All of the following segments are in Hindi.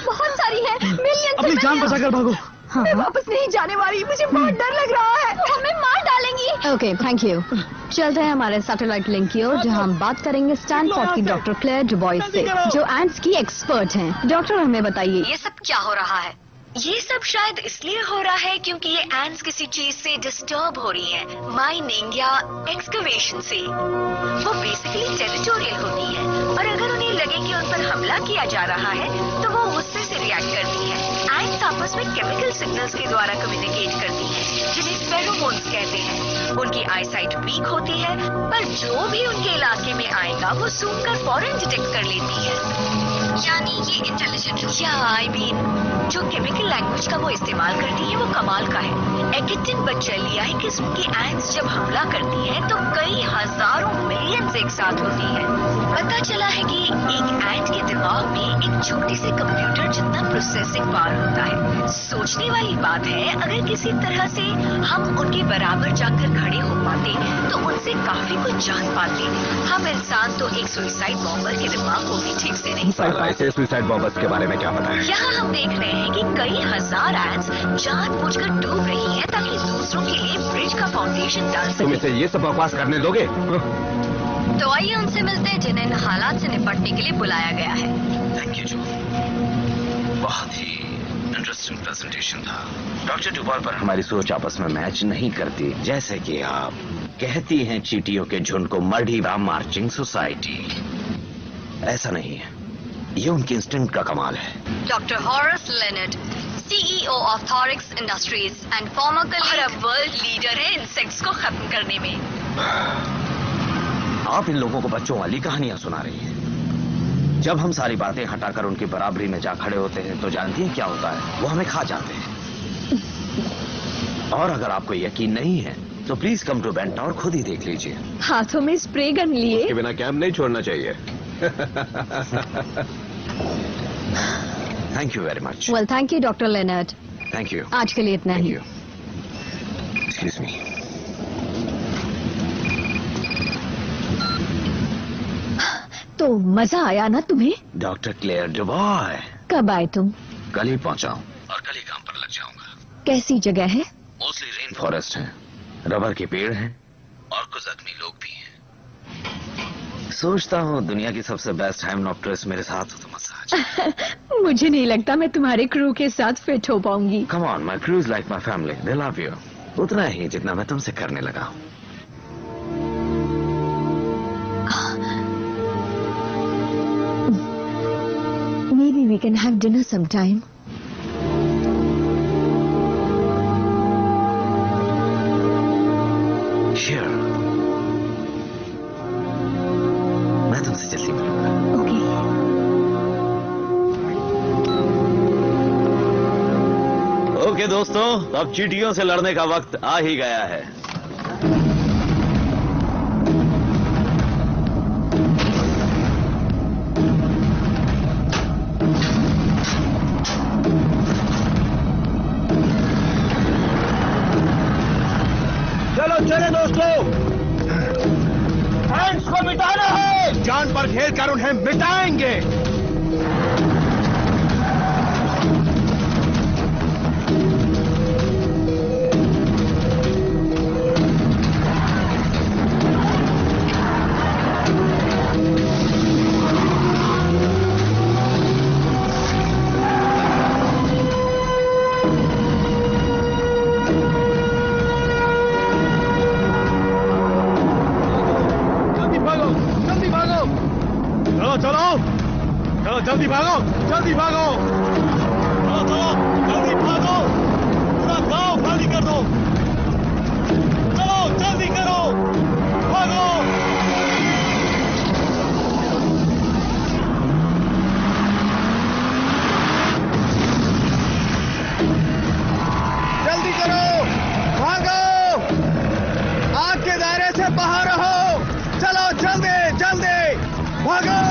बहुत सारी है, मिलियन। अपनी जान बचाकर भागो। मैं वापस नहीं जाने वाली, मुझे बहुत डर लग रहा है, हमें मार डालेंगी। Okay, thank you. चलते हैं हमारे सैटेलाइट लिंक की ओर, जहां हम बात करेंगे स्टैनफोर्ड की डॉक्टर क्लेयर डुबॉइस से, जो एंट्स की एक्सपर्ट हैं। डॉक्टर, हमें बताइए ये सब क्या हो रहा है? ये सब शायद इसलिए हो रहा है क्योंकि ये एंट्स किसी चीज से डिस्टर्ब हो रही हैं, माइनिंग या एक्सकवेशन से। वो बेसिकली टेरिटोरियल होती है और अगर उन्हें लगे कि उन पर हमला किया जा रहा है तो वो गुस्से से रिएक्ट करती है। एंट्स आपस में केमिकल सिग्नल्स के द्वारा कम्युनिकेट करती हैं, जिन्हें फेरोमोन्स कहते हैं। उनकी आईसाइट वीक होती है, पर जो भी उनके इलाके में आएगा वो सूंघ कर फौरन डिटेक्ट कर लेती है। यानी ये इंटेलिजेंट या आई मीन जो केमिकल लैंग्वेज का वो इस्तेमाल करती है वो कमाल का है। एकिटिन बच्चेलिया किस्म की एंट्स जब हमला करती है तो कई हजारों मिलियंस एक साथ होती है। पता चला है कि एक एंट के दिमाग में एक छोटी सी कंप्यूटर जितना प्रोसेसिंग पावर होता है। सोचने वाली बात है, अगर किसी तरह से हम उनके बराबर जाकर खड़े हो पाते तो उनसे काफी कुछ जान पाते। हम इंसान तो एक सुसाइड बॉम्बर के दिमाग को भी ठीक से नहीं पढ़ पाते। ऐसे सुसाइड बॉम्बर्स के बारे में क्या पता है? यहाँ हम देख रहे हैं कि कई हजार एंट्स जानबूझकर डूब रही हैं ताकि दूसरों के लिए ब्रिज का फाउंडेशन डाल तुम सके। इसे ये सब बकवास करने दोगे? तो आइए उनसे मिलते हैं जिन्हें इन हालात से निपटने के लिए बुलाया गया है। थैंक यू जो, बहुत ही इंटरेस्टिंग प्रेजेंटेशन था। डॉक्टर डुबॉल पर हमारी सोच आपस में मैच नहीं करती। जैसे कि आप कहती हैं चींटियों के झुंड को मर्डीवा मार्चिंग सोसाइटी, ऐसा नहीं है। ये उनके इंस्टिंक्ट का कमाल है। Doctor Horace Leonard, CEO of thorax industries and farmer और अब वर्ल्ड लीडर है इंसेक्ट्स को खत्म करने में। आप इन लोगों को बच्चों वाली कहानियां सुना रही हैं। जब हम सारी बातें हटाकर उनकी बराबरी में जा खड़े होते हैं तो जानती हैं क्या होता है? वो हमें खा जाते हैं। और अगर आपको यकीन नहीं है तो प्लीज कम टू बेंटा और खुद ही देख लीजिए। हाथों में स्प्रे गन लिए। उसके बिना कैंप नहीं छोड़ना चाहिए। Thank you very much. Well, thank you doctor Leonard. Thank you. आज के लिए इतना ही। Excuse me. तो मजा आया ना तुम्हें? Doctor Claire Dubois. कब आए तुम? कल ही पहुंचा हूँ और कल ही काम पर लग जाऊंगा। कैसी जगह है? मोस्टली रेन फॉरेस्ट है, रबर के पेड़ हैं और कुछ जख्मी लोग भी हैं। सोचता हूँ दुनिया की सबसे बेस्ट हाइमनॉप्टरस मेरे साथ हो तो मजा आ जाए। मुझे नहीं लगता मैं तुम्हारे क्रू के साथ फिट हो पाऊंगी। Come on, my crew is like my family, they love you. उतना ही जितना मैं तुमसे करने लगा हूँ। Maybe we can have dinner sometime. Sure. मैं तुमसे जल्दी मिलूंगा। Okay. ओके दोस्तों, अब चींटियों से लड़ने का वक्त आ ही गया है। चले दोस्तों, एंट्स को मिटाना है। जान पर खेल कर उन्हें मिटाएंगे। जल्दी भागो, जल्दी भागो, चलो चलो जल्दी भागो, पूरा गांव खाली कर दो, चलो जल्दी करो, भागो। जल्दी करो, भागो, आग के दायरे से बाहर रहो, चलो जल्दी जल्दी भागो।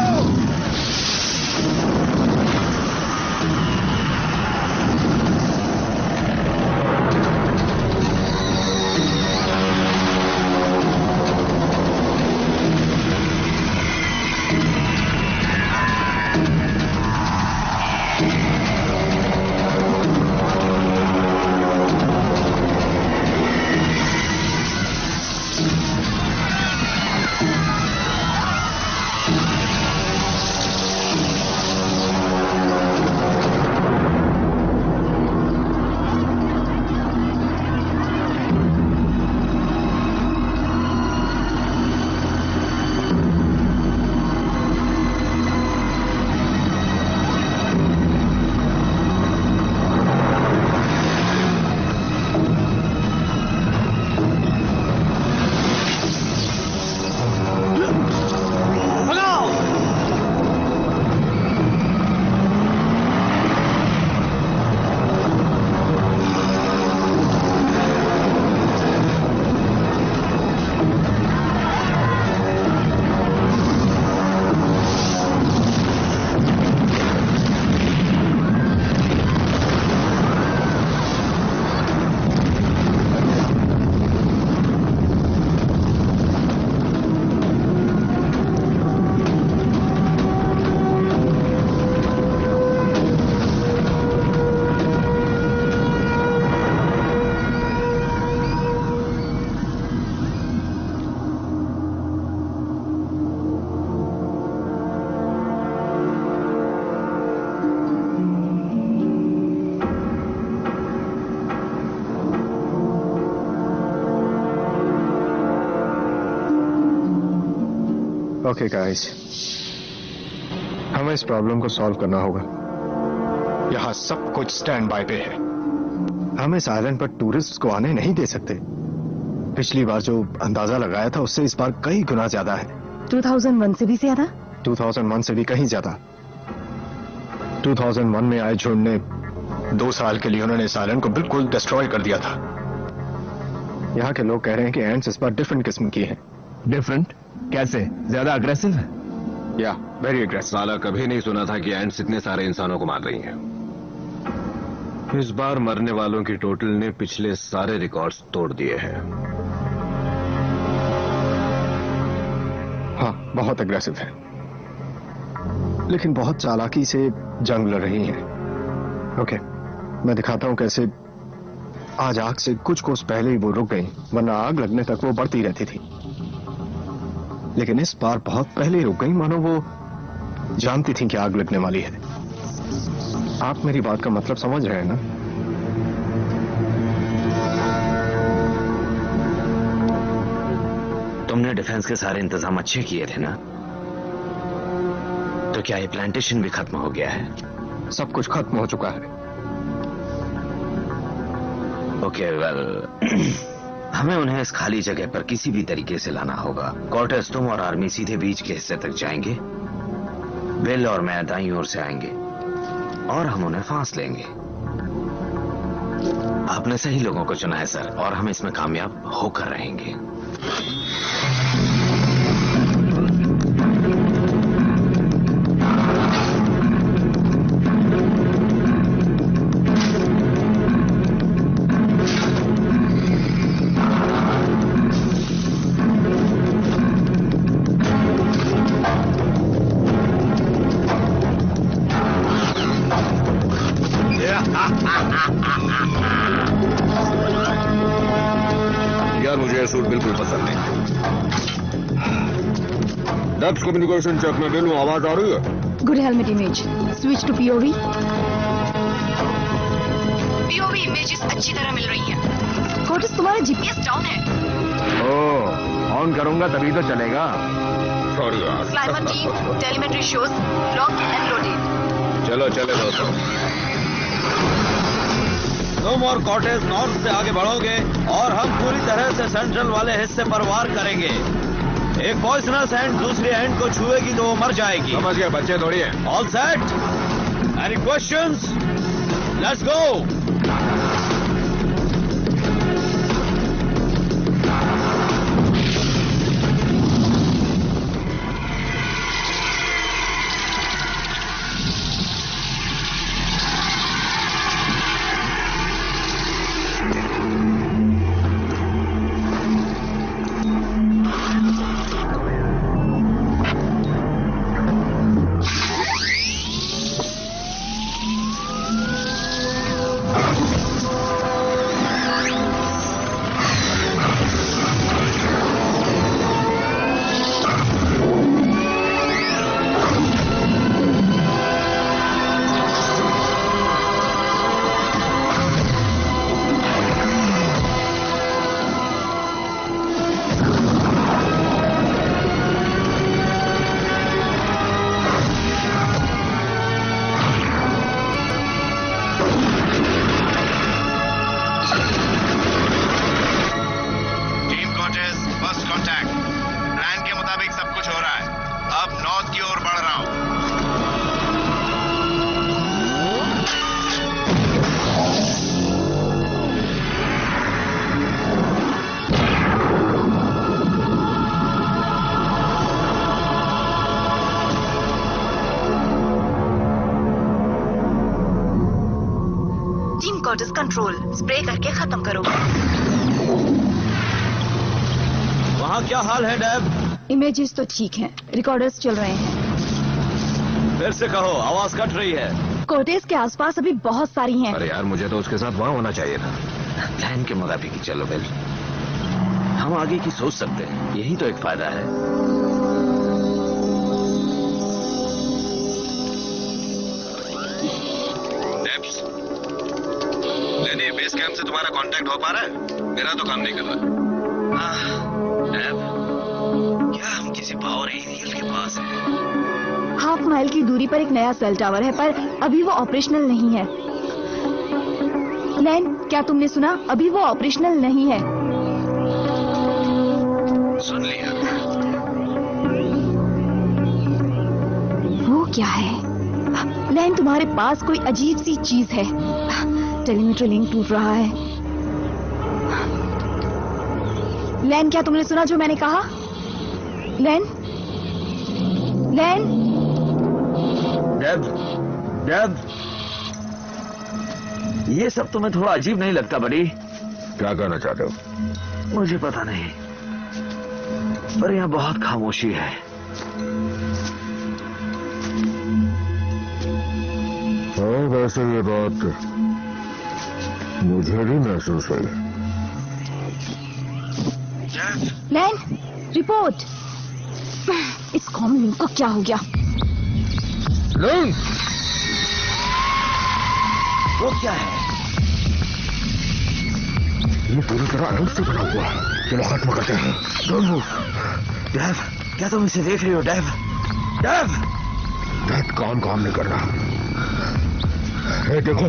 ओके गाइस, हमें इस प्रॉब्लम को सॉल्व करना होगा। यहां सब कुछ स्टैंड बाय पे है। हम इस आइलैंड पर टूरिस्ट को आने नहीं दे सकते। पिछली बार जो अंदाजा लगाया था उससे इस बार कई गुना ज्यादा है। 2001 से भी ज्यादा? 2001 से भी कहीं ज्यादा। 2001 में आए झुंड ने 2 साल के लिए उन्होंने इस आइलैंड को बिल्कुल डिस्ट्रॉय कर दिया था। यहाँ के लोग कह रहे हैं कि एंट्स इस बार डिफरेंट किस्म की हैं। डिफरेंट कैसे? ज्यादा अग्रेसिव है? या वेरी एग्रेसिव। साला कभी नहीं सुना था कि एंट्स इतने सारे इंसानों को मार रही हैं। इस बार मरने वालों की टोटल ने पिछले सारे रिकॉर्ड्स तोड़ दिए हैं। हाँ, बहुत अग्रेसिव है, लेकिन बहुत चालाकी से जंग लड़ रही हैं। ओके, मैं दिखाता हूं कैसे। आज आग से कुछ कोस पहले ही वो रुक गई, वरना आग लगने तक वो बढ़ती रहती थी। लेकिन इस बार बहुत पहले ही रुक गई, मानो वो जानती थी कि आग लगने वाली है। आप मेरी बात का मतलब समझ रहे हैं ना? तुमने डिफेंस के सारे इंतजाम अच्छे किए थे ना? तो क्या ये प्लांटेशन भी खत्म हो गया है? सब कुछ खत्म हो चुका है। ओके, वेल हमें उन्हें इस खाली जगह पर किसी भी तरीके से लाना होगा। कॉर्टेस, तुम और आर्मी सीधे बीच के हिस्से तक जाएंगे। बिल और मैं दाईं ओर से आएंगे और हम उन्हें फांस लेंगे। आपने सही लोगों को चुना है सर, और हम इसमें कामयाब होकर रहेंगे। यार मुझे ये सूट बिल्कुल पसंद नहीं। डेप्थ कम्युनिकेशन चेक में बिल्कुल आवाज आ रही है। Good helmet image, switch to POV. POV images अच्छी तरह मिल रही हैं। कॉर्टेस, तुम्हारा जीपीएस डाउन है। ओह, ऑन करूंगा तभी तो चलेगा। सॉरी यार। Climate team, telemetry shows lock and loaded. चलो चले दोस्तों। तुम और कॉर्टेस नॉर्थ से आगे बढ़ोगे और हम पूरी तरह से सेंट्रल वाले हिस्से पर वार करेंगे। एक पॉइजनस एंड दूसरी एंड को छुएगी तो वो मर जाएगी। समझ गया, बच्चे थोड़ी है। All set? Any questions? Let's go. Cortez control, spray करके खत्म करो। वहाँ क्या हाल है डैब? इमेजेस तो ठीक हैं, रिकॉर्डर्स चल रहे हैं। फिर से कहो, आवाज कट रही है। कॉर्टेस के आसपास अभी बहुत सारी हैं। अरे यार, मुझे तो उसके साथ वहाँ होना चाहिए था। प्लान के मुताबिक ही चलो बिल, हम आगे की सोच सकते हैं, यही तो एक फायदा है। लेनी, बेस कैंप से तुम्हारा कांटेक्ट हो पा रहा है? मेरा तो काम नहीं कर रहा। डैब, क्या हम किसी और एरियल के पास है। हाफ माइल की दूरी पर एक नया सेल टावर है, पर अभी वो ऑपरेशनल नहीं है। लेन, क्या तुमने सुना? अभी वो ऑपरेशनल नहीं है। सुन लिया। वो क्या है? लेन, तुम्हारे पास कोई अजीब सी चीज है। टेलीमीटर लिंक टूट रहा है। लेन, क्या तुमने सुना जो मैंने कहा? लेन, लेन। डेब, ये सब तुम्हें थोड़ा अजीब नहीं लगता बड़ी? क्या कहना चाहते हो? मुझे पता नहीं, पर यहाँ बहुत खामोशी है। हाँ, वैसे ये बात मुझे भी महसूस हुई। लेन, रिपोर्ट। इस कॉमन लिंक को क्या हो गया? लेन, वो क्या है? ये पूरी तरह अलग से बना हुआ है। चलो खत्म करते हैं। डेव, क्या तुम इसे देख रहे हो? डेव, डेव, काम नहीं कर रहा। ए, देखो।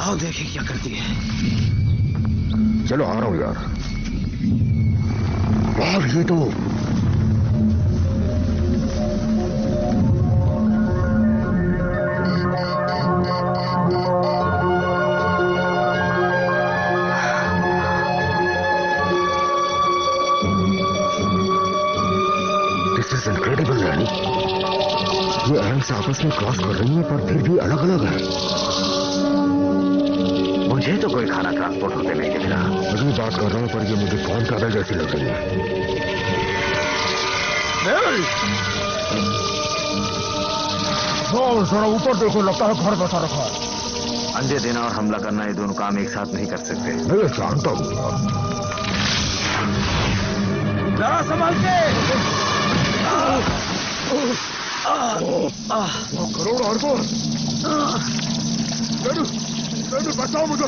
आओ देखें क्या करती है। चलो आ रहा हूं यार। और ये तो दिस इज इनक्रेडिबल रानी। ये एंड्स आपस में क्रॉस कर रही है, पर फिर भी अलग अलग है। मुझे तो कोई खाना ट्रांसपोर्ट होते नहीं दिख रहा। अभी बात कर रहा हूं, पर ये मुझे कौन सा जैसी लग रही है। जरा ऊपर देखो, लगता है घर बसा रखा है। अंडे देना और हमला करना, ये दोनों काम एक साथ नहीं कर सकते। मैं जानता हूँ। जरा संभाल के। करोड़ अरबों बचाओ मुझे।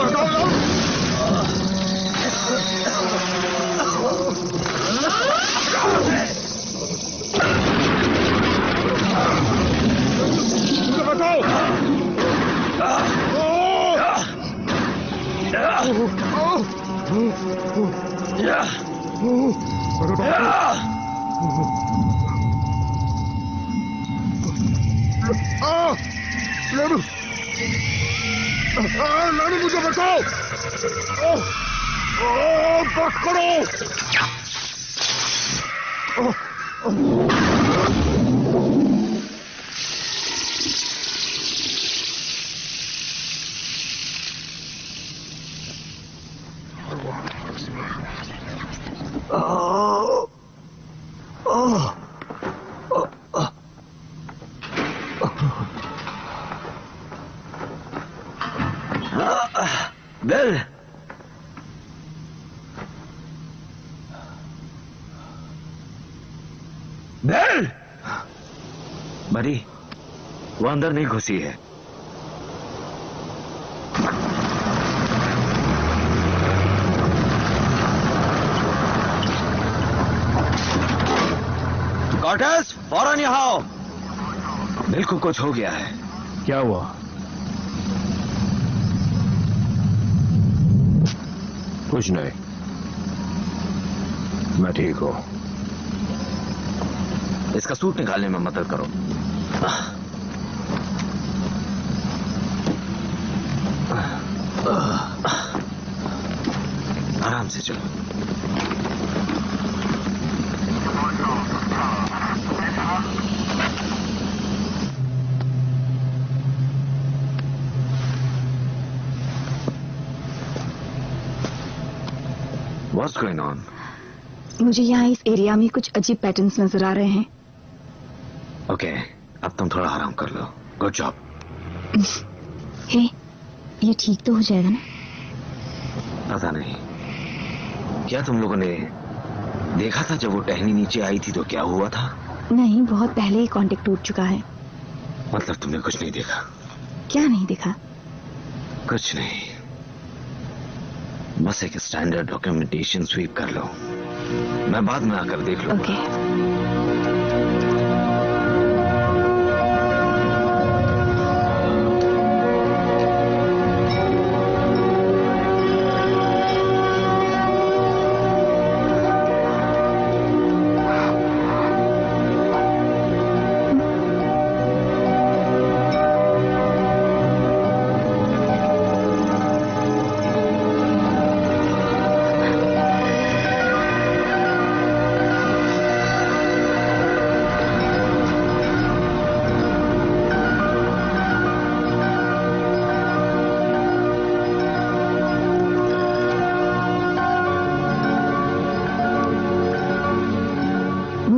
बचाओ। लालू मुझे बचाओ। बस करो। बेल, बेल, बड़ी, वो अंदर नहीं घुसी है। कॉर्टेस, फौरन यहाँ आओ। बिल्कुल कुछ हो गया है। क्या हुआ? कुछ नहीं, मैं ठीक हूं। इसका सूट निकालने में मदद करो। आराम से चलो। What's going on? मुझे यहाँ इस एरिया में कुछ अजीब पैटर्न्स नजर आ रहे हैं। ओके, अब तुम थोड़ा आराम कर लो। Good job. हे, ये ठीक तो हो जाएगा ना? पता नहीं, क्या तुम लोगों ने देखा था जब वो टहनी नीचे आई थी तो क्या हुआ था? नहीं, बहुत पहले ही कांटेक्ट टूट चुका है। मतलब तुमने कुछ नहीं देखा? क्या नहीं देखा? कुछ नहीं, बस एक स्टैंडर्ड डॉक्यूमेंटेशन स्वीप कर लो। मैं बाद में आकर देख लूंगा। ओके।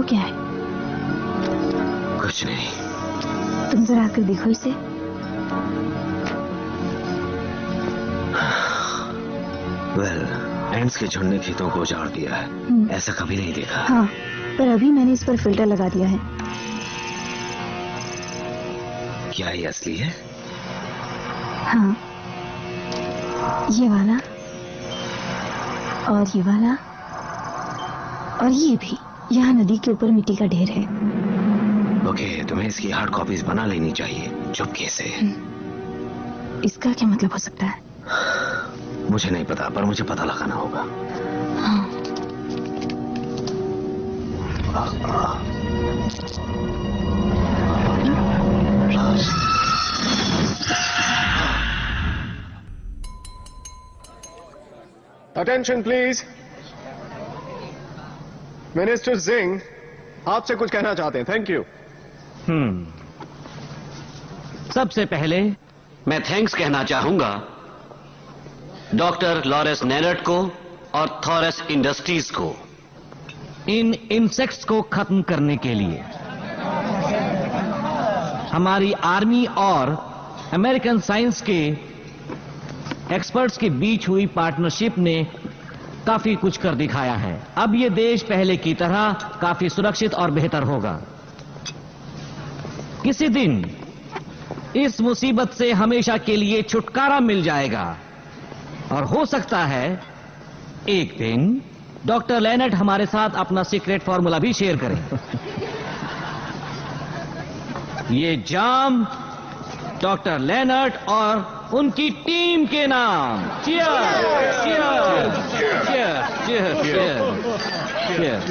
क्या है? कुछ नहीं। तुम जरा आकर देखो इसे। वेल, एंड्स के झुंड ने खेतों को उजाड़ दिया है। ऐसा कभी नहीं देखा। हाँ, पर अभी मैंने इस पर फिल्टर लगा दिया है। क्या ये असली है? हाँ, ये वाला और ये वाला और ये भी। यहाँ नदी के ऊपर मिट्टी का ढेर है। ओके, तुम्हें इसकी हार्ड कॉपीज बना लेनी चाहिए चुपके से। इसका क्या मतलब हो सकता है? मुझे नहीं पता, पर मुझे पता लगाना होगा। हाँ। Attention please. मिनिस्टर सिंह आपसे कुछ कहना चाहते हैं। Thank you. सबसे पहले मैं थैंक्स कहना चाहूंगा डॉक्टर लॉरेंस नेनट को और थॉरस इंडस्ट्रीज को इन इंसेक्ट्स को खत्म करने के लिए। हमारी आर्मी और अमेरिकन साइंस के एक्सपर्ट्स के बीच हुई पार्टनरशिप ने काफी कुछ कर दिखाया है। अब ये देश पहले की तरह काफी सुरक्षित और बेहतर होगा। किसी दिन इस मुसीबत से हमेशा के लिए छुटकारा मिल जाएगा और हो सकता है एक दिन डॉक्टर लेनट हमारे साथ अपना सीक्रेट फॉर्मूला भी शेयर करें। ये जाम डॉक्टर लेनट और उनकी टीम के नाम। Cheers, cheers, cheers, cheers, cheers, cheers.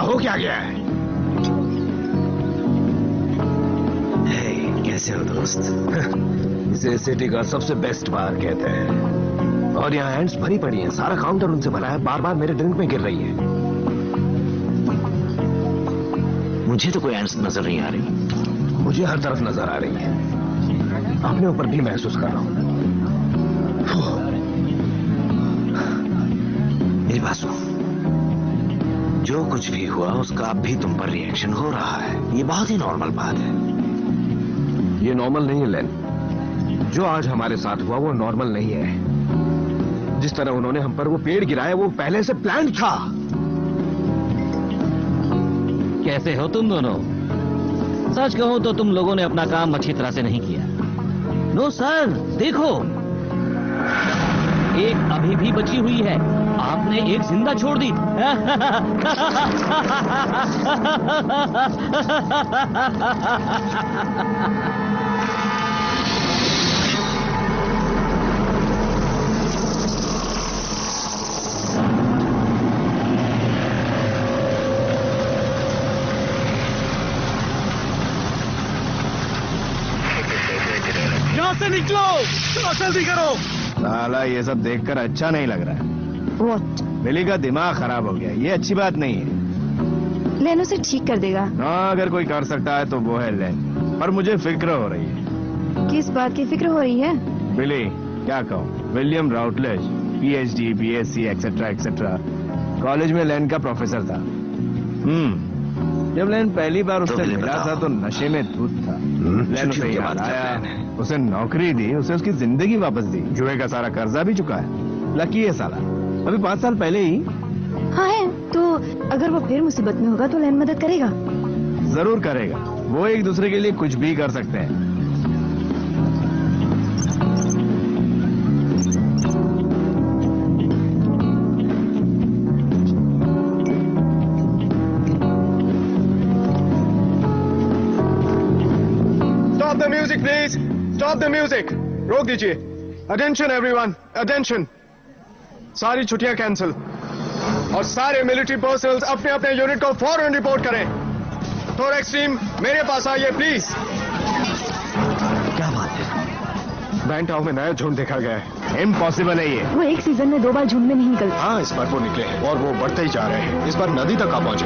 हो क्या गया है? कैसे हो दोस्त? इसे सिटी का सबसे बेस्ट बार कहते हैं और यहाँ एंड्स भरी पड़ी हैं। सारा काउंटर उनसे भरा है। बार बार मेरे ड्रिंक में गिर रही है। मुझे तो कोई एंड्स नजर नहीं आ रही। मुझे हर तरफ नजर आ रही है। अपने ऊपर भी महसूस कर रहा हूं। मेरी बात सुनो, जो कुछ भी हुआ उसका अब भी तुम पर रिएक्शन हो रहा है। ये बहुत ही नॉर्मल बात है। ये नॉर्मल नहीं है लेन। जो आज हमारे साथ हुआ वो नॉर्मल नहीं है। जिस तरह उन्होंने हम पर वो पेड़ गिराया वो पहले से प्लान था। कैसे हो तुम दोनों? सच कहूं तो तुम लोगों ने अपना काम अच्छी तरह से नहीं किया। नो सर, देखो एक अभी भी बची हुई है। आपने एक जिंदा छोड़ दी। यहाँ से निकलो, जल्दी करो। साला ये सब देखकर अच्छा नहीं लग रहा है। What? बिली का दिमाग खराब हो गया। ये अच्छी बात नहीं है। लेन उसे ठीक कर देगा। हाँ, अगर कोई कर सकता है तो वो है लेन। पर मुझे फिक्र हो रही है। किस बात की फिक्र हो रही है? बिली, क्या कहूँ, William Routledge, PhD, BSc, etcetera etcetera, college में लेन का प्रोफेसर था। जब लेन पहली बार उससे मिला था तो नशे में धुत था। लेन उसे याद आया, उसे नौकरी दी, उसे उसकी जिंदगी वापस दी, जुए का सारा कर्जा भी चुका है। लकी है साला, अभी 5 साल पहले ही। हाँ है, तो अगर वो फिर मुसीबत में होगा तो लेन मदद करेगा। जरूर करेगा, वो एक दूसरे के लिए कुछ भी कर सकते हैं। Stop the music, please. Stop the music. रोक दीजिए। Attention everyone. Attention. सारी छुट्टियां कैंसिल और सारे मिलिट्री पर्सनल अपने अपने यूनिट को फौरन रिपोर्ट करें। थोरेक्स टीम मेरे पास आइए प्लीज। क्या बात है? बैंटाओ में नया झुंड देखा गया है। इम्पॉसिबल है ये। वो एक सीजन में 2 बार झुंड में नहीं निकलते। हाँ, इस बार वो निकले हैं और वो बढ़ते ही जा रहे हैं। इस बार नदी तक आ पहुंचे।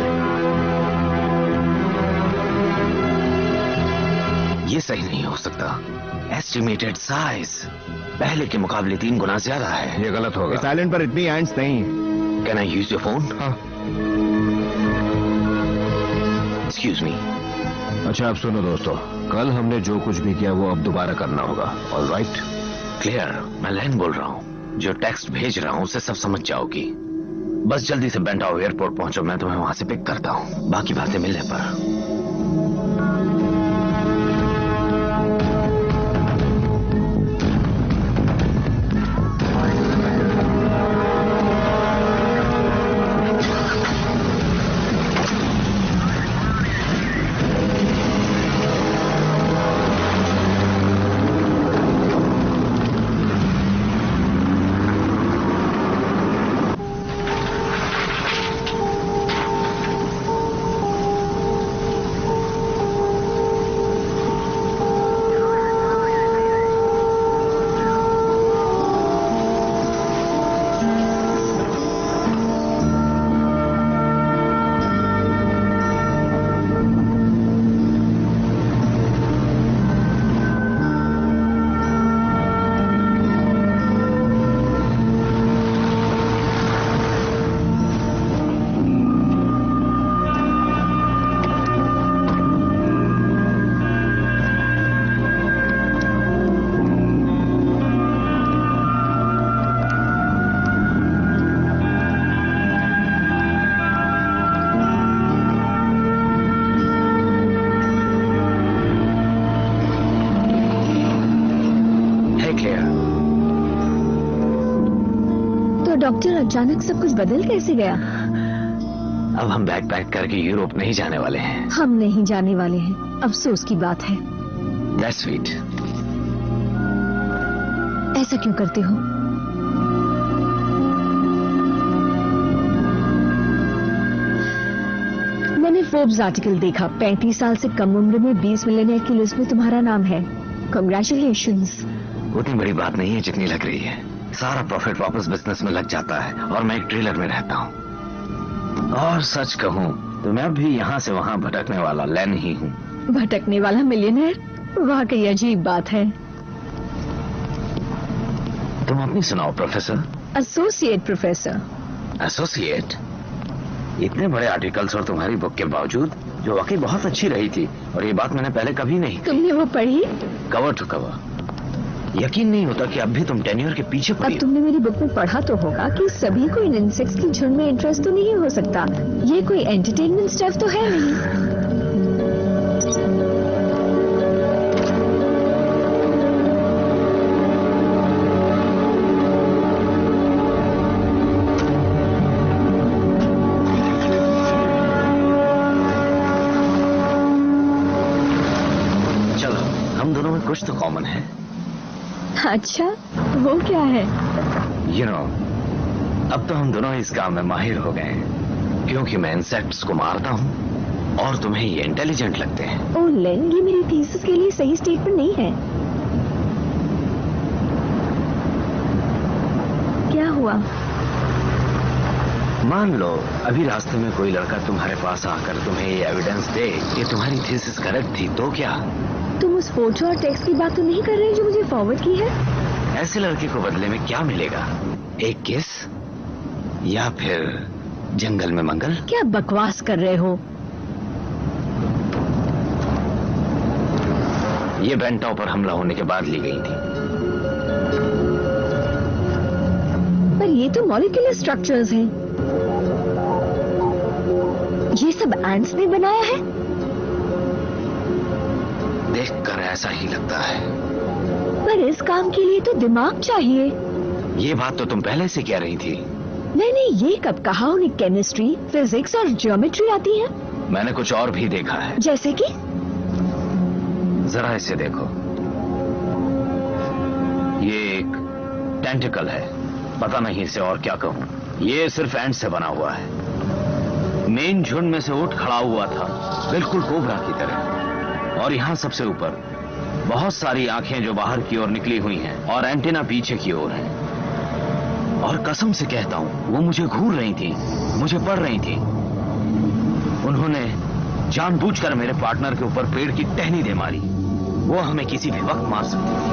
ये सही नहीं हो सकता। एस्टिमेटेड साइज पहले के मुकाबले 3 गुना ज्यादा है। ये गलत होगा। इस आइलैंड पर इतनी एंट्स नहीं है। Can I use your phone? हाँ। Excuse me. अच्छा, अब सुनो दोस्तों, कल हमने जो कुछ भी किया वो अब दोबारा करना होगा। ऑलराइट? क्लियर। मैं लैन बोल रहा हूँ। जो टेक्स्ट भेज रहा हूँ उसे सब समझ जाओगी। बस जल्दी से बेंटाओ एयरपोर्ट पहुंचो, मैं तुम्हें वहां से पिक करता हूँ। बाकी बातें मिलने पर। डॉक्टर, अचानक सब कुछ बदल कैसे गया? अब हम बैग पैक करके यूरोप नहीं जाने वाले हैं। हम नहीं जाने वाले हैं, अफसोस की बात है। That's sweet. ऐसा क्यों करते हो? मैंने फोर्ब्स आर्टिकल देखा, 35 साल से कम उम्र में 20 मिलियनेयर की लिस्ट में तुम्हारा नाम है। कांग्रेचुलेशंस। उतनी बड़ी बात नहीं है जितनी लग रही है। सारा प्रॉफिट वापस बिजनेस में लग जाता है और मैं एक ट्रेलर में रहता हूँ। और सच कहूँ तो मैं भी यहाँ से वहाँ भटकने वाला लैन ही हूँ। भटकने वाला मिलियनेयर? वाकई अजीब बात है। तुम अपनी सुनाओ प्रोफेसर। Associate professor. एसोसिएट? इतने बड़े आर्टिकल्स और तुम्हारी बुक के बावजूद, जो वाकई बहुत अच्छी रही थी, और ये बात मैंने पहले कभी नहीं। तुमने वो पढ़ी? Cover to cover. यकीन नहीं होता कि अब भी तुम टेन्योर के पीछे पड़ी। अब तुमने मेरी बुक में पढ़ा तो होगा कि सभी को इन इंसेक्ट्स की झुंड में इंटरेस्ट तो नहीं हो सकता। ये कोई एंटरटेनमेंट स्टफ तो है नहीं। चलो, हम दोनों में कुछ तो कॉमन है। अच्छा, वो क्या है? You know, अब तो हम दोनों इस काम में माहिर हो गए हैं, क्योंकि मैं इंसेक्ट्स को मारता हूँ और तुम्हें ये इंटेलिजेंट लगते हैं। ओह लेन, ये मेरी थीसिस के लिए सही स्टेटमेंट नहीं है। क्या हुआ? मान लो अभी रास्ते में कोई लड़का तुम्हारे पास आकर तुम्हें ये एविडेंस दे कि तुम्हारी थीसिस करेक्ट थी, तो क्या? तुम उस फोटो और टेक्स्ट की बात तो नहीं कर रहे जो मुझे फॉरवर्ड की है? ऐसे लड़के को बदले में क्या मिलेगा? एक किस या फिर जंगल में मंगल? क्या बकवास कर रहे हो? ये बेंटाओ पर हमला होने के बाद ली गई थी। पर ये तो मॉलिक्यूलर स्ट्रक्चर्स हैं। ये सब एंट्स ने बनाया है? देखकर ऐसा ही लगता है। पर इस काम के लिए तो दिमाग चाहिए। ये बात तो तुम पहले से कह रही थी। मैंने ये कब कहा उन्हें केमिस्ट्री, फिजिक्स और ज्योमेट्री आती है? मैंने कुछ और भी देखा है। जैसे कि? जरा इसे देखो। ये एक टेंटिकल है, पता नहीं इसे और क्या कहूं। ये सिर्फ एंट से बना हुआ है। मेन झुंड में से उठ खड़ा हुआ था, बिल्कुल कोबरा की तरह। और यहां सबसे ऊपर बहुत सारी आंखें जो बाहर की ओर निकली हुई हैं और एंटेना पीछे की ओर है। और कसम से कहता हूं, वो मुझे घूर रही थी, मुझे पड़ रही थी। उन्होंने जानबूझकर मेरे पार्टनर के ऊपर पेड़ की टहनी दे मारी। वो हमें किसी भी वक्त मार सकती थी।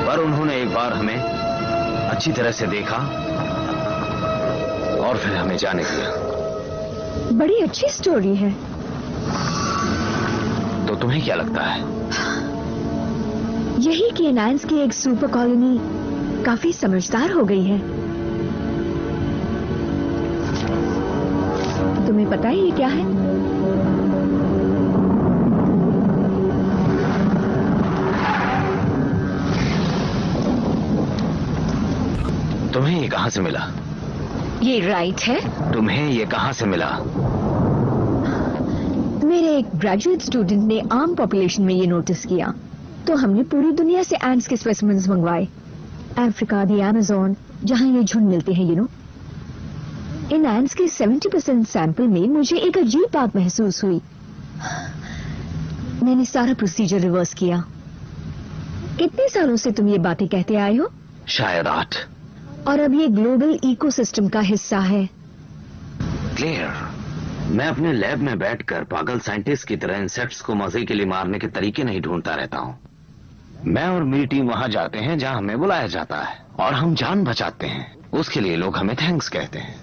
पर उन्होंने एक बार हमें अच्छी तरह से देखा और फिर हमें जाने दिया। बड़ी अच्छी स्टोरी है। तो तुम्हें क्या लगता है? यही कि एनायंस की एक सुपर कॉलोनी काफी समझदार हो गई है। तुम्हें पता है ये क्या है? तुम्हें ये कहां से मिला? ये राइट है। तुम्हें ये कहां से मिला? मेरे एक ग्रेजुएट स्टूडेंट ने आम पॉपुलेशन में ये नोटिस किया, तो हमने पूरी दुनिया से एंट्स के स्पेसिमेंस मंगवाए। अफ्रीका, द अमेज़न, जहां ये झुंड मिलते हैं, यू नो। इन एंट्स के 70% सैंपल में मुझे एक अजीब बात महसूस हुई। मैंने सारा प्रोसीजर रिवर्स किया। कितने सालों से तुम ये बातें कहते आए हो? शायद 8। और अब ये ग्लोबल इकोसिस्टम का हिस्सा है। क्लियर। मैं अपने लैब में बैठकर पागल साइंटिस्ट की तरह इंसेक्ट्स को मजे के लिए मारने के तरीके नहीं ढूंढता रहता हूं। मैं और मेरी टीम वहां जाते हैं जहां हमें बुलाया जाता है और हम जान बचाते हैं। उसके लिए लोग हमें थैंक्स कहते हैं।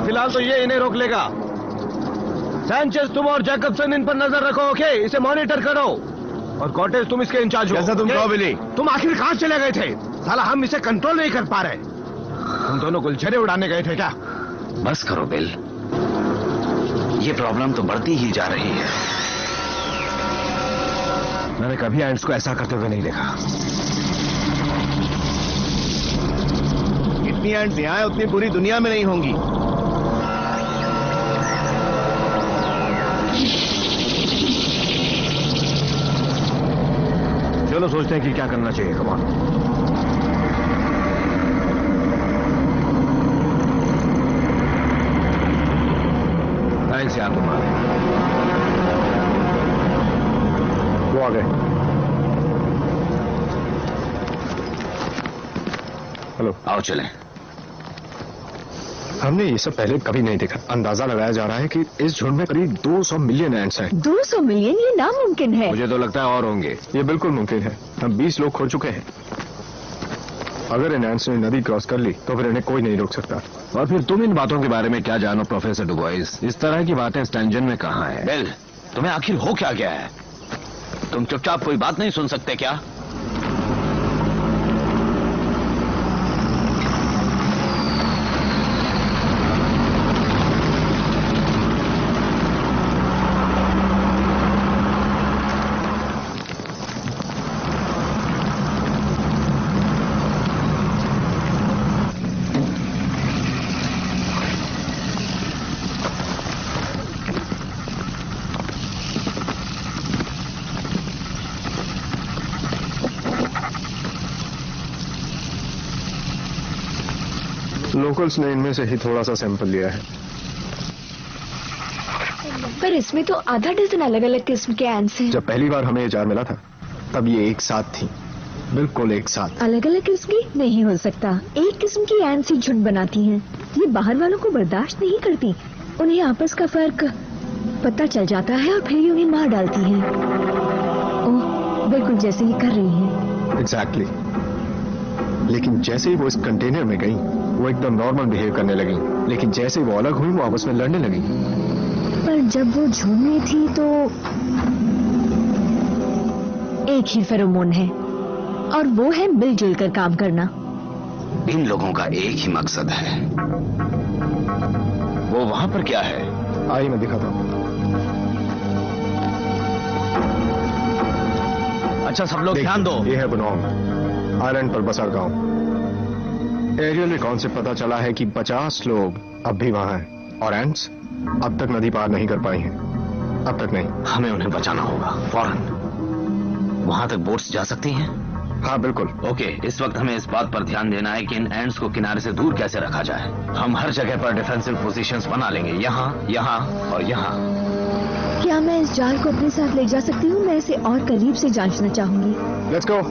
फिलहाल तो ये इन्हें रोक लेगा। सैंचेज, तुम और जैकबसन इन पर नजर रखो, ओके? इसे मॉनिटर करो। और कॉटेज, तुम इसके इंचार्ज हो। जैसा तुम कहो बिली। तुम आखिर कहां चले गए थे? साला हम इसे कंट्रोल नहीं कर पा रहे। तुम दोनों गुलछड़े उड़ाने गए थे क्या? बस करो बिल, ये प्रॉब्लम तो बढ़ती ही जा रही है। मैंने कभी एंट्स को ऐसा करते हुए नहीं देखा। इतनी एंट्स यहाँ है, उतनी पूरी दुनिया में नहीं होंगी। चलो सोचते हैं कि क्या करना चाहिए। Come on. थैंक्स यार तुम्हारे। वो आ गए। हेलो। आओ चलें। हमने ये सब पहले कभी नहीं देखा। अंदाजा लगाया जा रहा है कि इस झुंड में करीब 200 मिलियन एंट्स हैं। 200 मिलियन? ये नामुमकिन है। मुझे तो लगता है और होंगे। ये बिल्कुल मुमकिन है। हम 20 लोग खो चुके हैं। अगर इन एंट्स ने नदी क्रॉस कर ली तो फिर इन्हें कोई नहीं रोक सकता। और फिर तुम इन बातों के बारे में क्या जानो प्रोफेसर डुबोइस? इस तरह की बातें स्टैंजन में कहाँ है? बेल, तुम्हें आखिर हो क्या गया है? तुम चुपचाप कोई बात नहीं सुन सकते क्या? लोकल्स ने इनमें से ही थोड़ा सा सैंपल लिया है। पर इसमें तो आधा डजन अलग अलग किस्म के एंट्स हैं। जब पहली बार हमें ये जार मिला था तब ये एक साथ थी, बिल्कुल एक साथ। अलग अलग किस्म की नहीं हो सकता। एक किस्म की एंट्स ही झुंड बनाती हैं। ये बाहर वालों को बर्दाश्त नहीं करती। उन्हें आपस का फर्क पता चल जाता है और फिर ही उन्हें मार डालती हैं। ओह, बिल्कुल जैसे ये कर रही हैं। एग्जैक्टली। लेकिन जैसे ही वो इस कंटेनर में गई वो एकदम नॉर्मल बिहेव करने लगी, लेकिन जैसे वो अलग हुई वो आपस में लड़ने लगी। पर जब वो झुंड में थी तो एक ही फेरोमोन है और वो है मिलजुल कर काम करना। इन लोगों का एक ही मकसद है। वो वहां पर क्या है? आई मैं दिखाता हूँ। अच्छा सब लोग ध्यान दो। ये है बनोंग, आइलैंड पर बसा गांव। एरियल रिकॉर्ड से पता चला है कि 50 लोग अब भी वहां हैं और एंट्स अब तक नदी पार नहीं कर पाई हैं। अब तक नहीं। हमें उन्हें बचाना होगा फौरन। वहां तक बोट्स जा सकती हैं? हाँ बिल्कुल। ओके, इस वक्त हमें इस बात पर ध्यान देना है कि इन एंड्स को किनारे से दूर कैसे रखा जाए। हम हर जगह पर डिफेंसिव पोजीशंस बना लेंगे, यहाँ, यहाँ और यहाँ। क्या मैं इस जाल को अपने साथ ले जा सकती हूँ? मैं इसे और करीब से जांचना चाहूंगी। Let's go.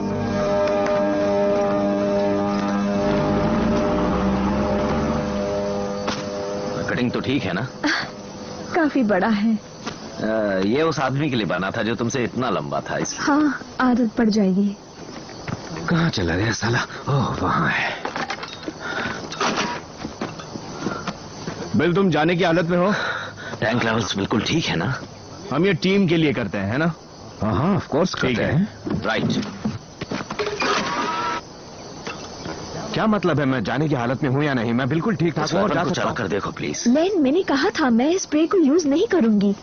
कटिंग तो ठीक है ना? काफी बड़ा है। ये उस आदमी के लिए बना था जो तुमसे इतना लंबा था, इसलिए। हाँ, आदत पड़ जाएगी। कहाँ चला गया साला? ओह, वहाँ है। बिल, तुम जाने की हालत में हो? टैंक लेवल्स बिल्कुल ठीक है ना? हम ये टीम के लिए करते हैं, है ना? हाँ ऑफ कोर्स करते हैं। राइट। क्या मतलब है मैं जाने की हालत में हूँ या नहीं? मैं बिल्कुल ठीक ठाक हूँ और जा सकता हूँ। कर देखो प्लीज। लेन, मैंने कहा था मैं इस स्प्रे को यूज नहीं करूंगी।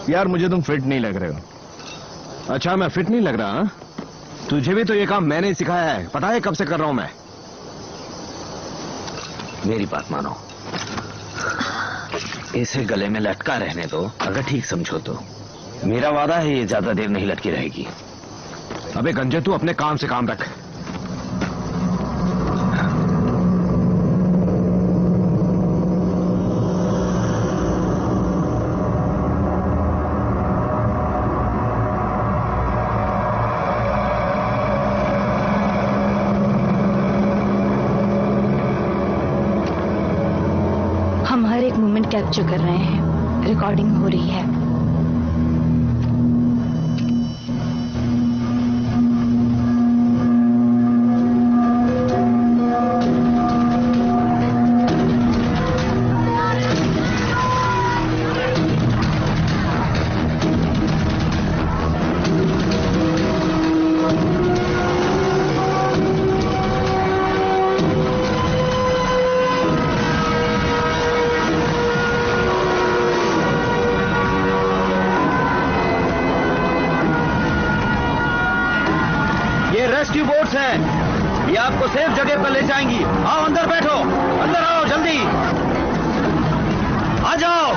यार मुझे तुम फिट नहीं लग रहे हो। अच्छा, मैं फिट नहीं लग रहा? हा? तुझे भी तो ये काम मैंने सिखाया है। पता है कब से कर रहा हूं मैं? मेरी बात मानो, इसे गले में लटका रहने दो। अगर ठीक समझो तो मेरा वादा है ये ज्यादा देर नहीं लटकी रहेगी। अबे गंजे, तू अपने काम से काम रख। हम हर एक मोमेंट कैप्चर कर रहे हैं। रिकॉर्डिंग हो रही है। रेस्क्यू बोट्स हैं, ये आपको सेफ जगह पर ले जाएंगी। आओ अंदर बैठो, अंदर आओ जल्दी, आ जाओ।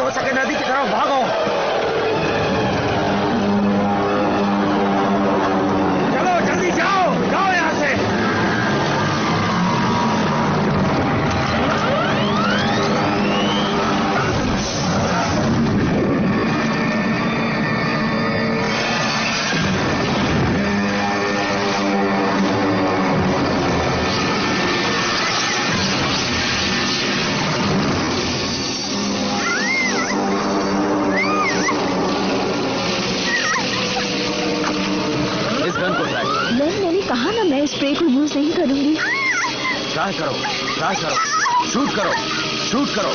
हो सके नदी की तरफ भागो। चलो जल्दी जाओ, जाओ यहाँ से। मैंने कहा ना मैं स्प्रे को यूज नहीं करूंगी। ट्राई करो, ट्राई करो, शूट करो, शूट करो।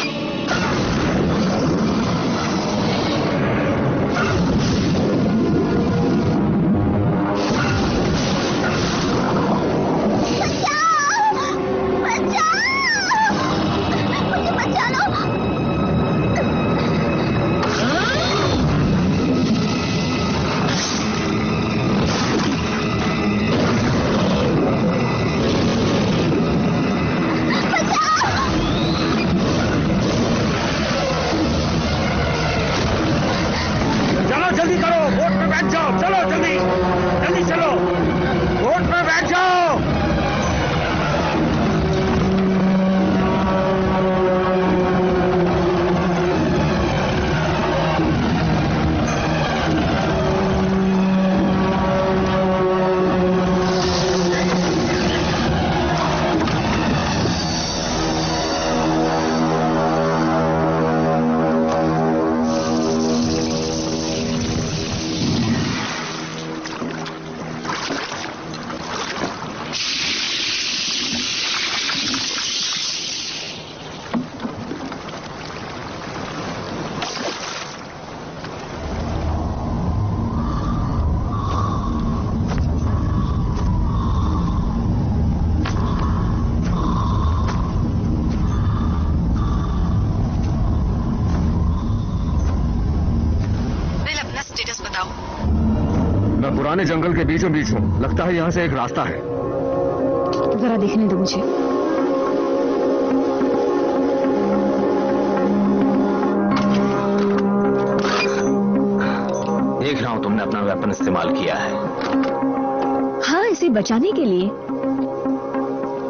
पुराने जंगल के बीचों बीच हूँ। लगता है यहाँ से एक रास्ता है। जरा देखने दो मुझे। देख रहा हूँ तुमने अपना वेपन इस्तेमाल किया है। हाँ, इसे बचाने के लिए।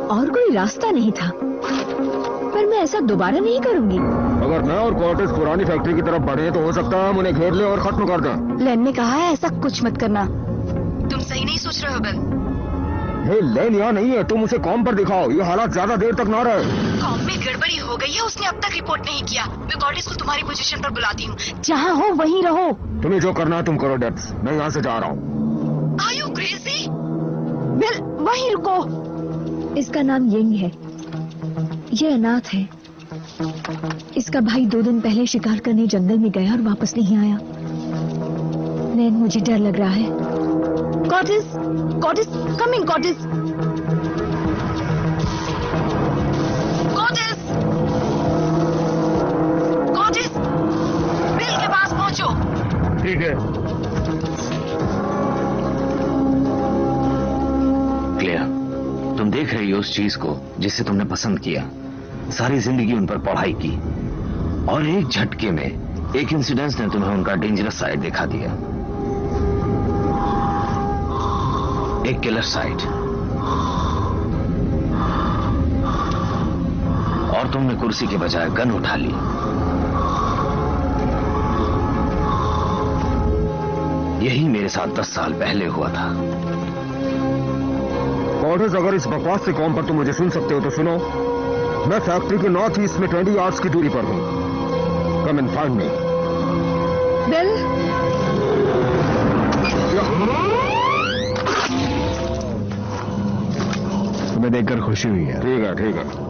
और कोई रास्ता नहीं था, पर मैं ऐसा दोबारा नहीं करूंगी। अगर मैं और कॉर्टेस पुरानी फैक्ट्री की तरफ बढ़े तो हो सकता है हम उन्हें घेर ले और खत्म कर दें। लेन ने कहा है ऐसा कुछ मत करना। तुम सही नहीं सोच रहे हो बिल। हे लेन यहाँ नहीं है, तुम उसे कॉम पर दिखाओ। ये हालात ज्यादा देर तक ना रहे। कॉम में गड़बड़ी हो गई है, उसने अब तक रिपोर्ट नहीं किया। मैं कॉर्टेस को तुम्हारी पोजीशन पर बुलाती हूँ। जहाँ हो वहीं रहो। तुम्हें जो करना है तुम करो डेप्स। मैं यहाँ से जा रहा हूँ। Are you crazy? बिल वहीं रुको। इसका नाम यंग है। ये अनाथ है। इसका भाई 2 दिन पहले शिकार करने जंगल में गया और वापस नहीं आया। लेन, मुझे डर लग रहा है। Cortez, Cortez, coming Cortez. Cortez, Cortez, Bill के पास पहुंचो। ठीक है। क्लियर, तुम देख रही हो उस चीज को जिसे तुमने पसंद किया, सारी जिंदगी उन पर पढ़ाई की, और एक झटके में एक इंसिडेंस ने तुम्हें उनका डेंजरस साइड दिखा दिया। एक किलर साइड। और तुमने कुर्सी के बजाय गन उठा ली। यही मेरे साथ 10 साल पहले हुआ था। कॉर्टेस, अगर इस बकवास से कॉम पर तुम मुझे सुन सकते हो तो सुनो। मैं फैक्ट्री के नॉर्थ ईस्ट में 20 यार्ड्स की दूरी पर हूँ। Come and find me. Bill, तुम्हें देखकर खुशी हुई है। ठीक है, ठीक है।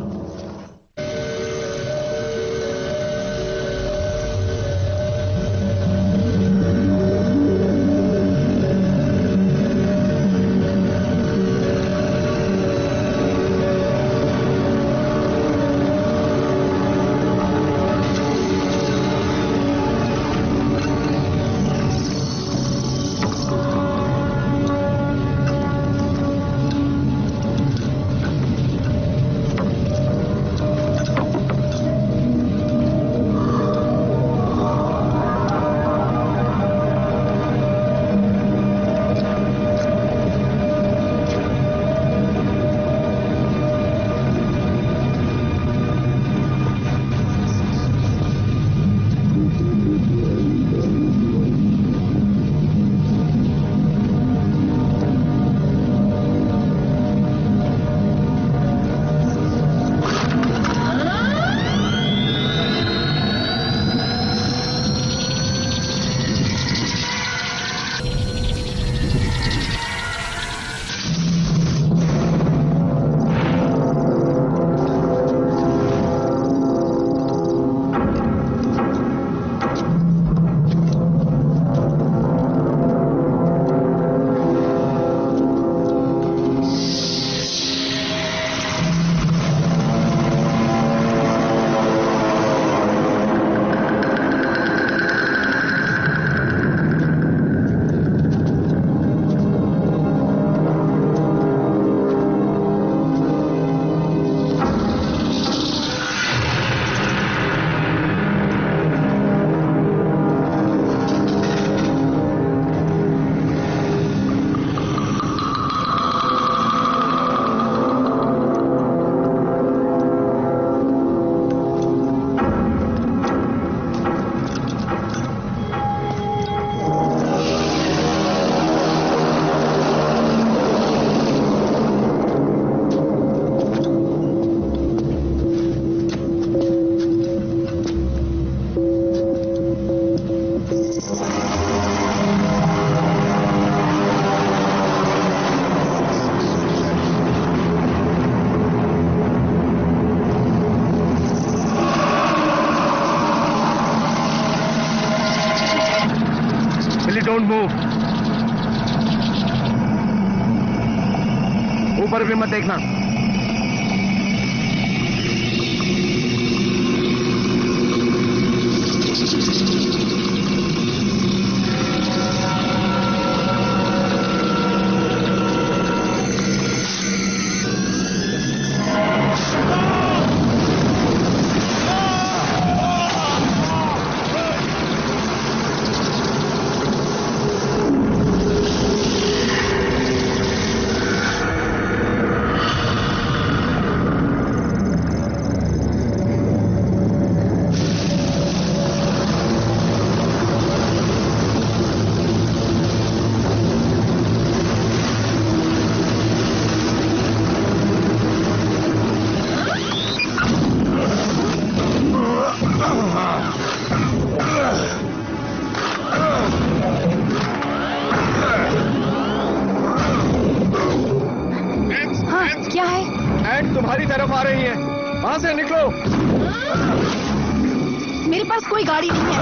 Don't move. ऊपर भी मत देखना। तुम्हारी तरफ आ रही है, वहां से निकलो। मेरे पास कोई गाड़ी नहीं है।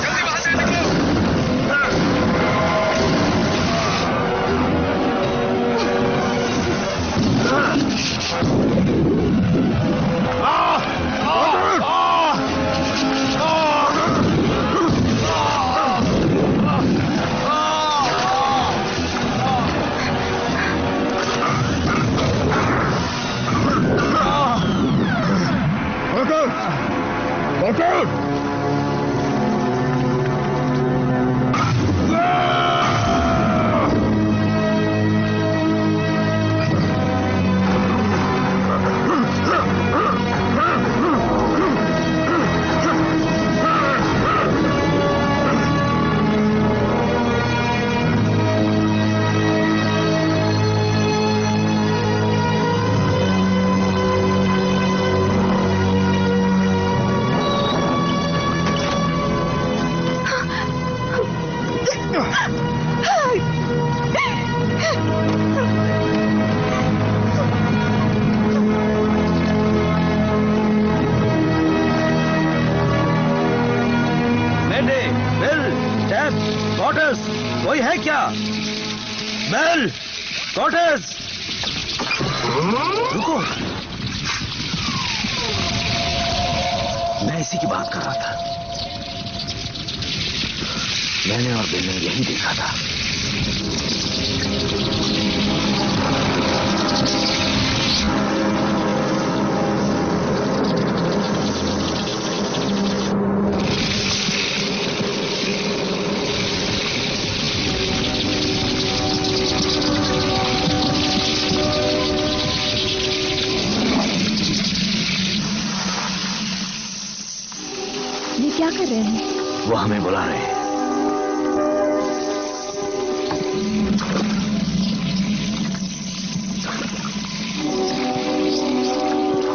जल्दी वहां से निकलो। कोई है क्या? बेल, कॉटेज, रुको। मैं इसी की बात कर रहा था। मैंने और बेल ने यही देखा था। क्या कर रहे हैं? वो हमें बुला रहे हैं।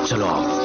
चलो आओ।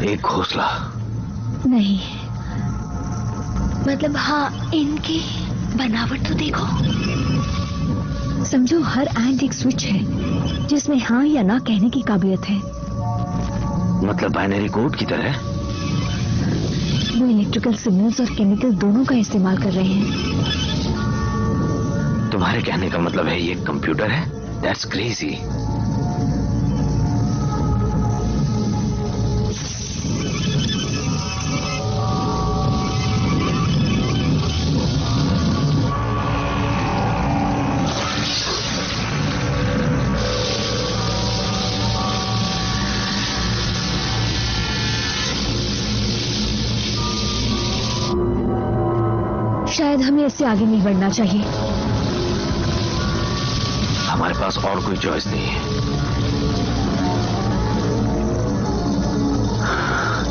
एक घोंसला नहीं, मतलब हाँ, इनकी बनावट तो देखो। समझो हर एंड एक स्विच है जिसमें हाँ या ना कहने की काबिलियत है। मतलब बाइनरी कोड की तरह? वो इलेक्ट्रिकल सिग्नल्स और केमिकल दोनों का इस्तेमाल कर रहे हैं। तुम्हारे कहने का मतलब है ये कंप्यूटर है? That's crazy. शायद हमें इससे आगे नहीं बढ़ना चाहिए। हमारे पास और कोई चॉइस नहीं है।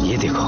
ये देखो,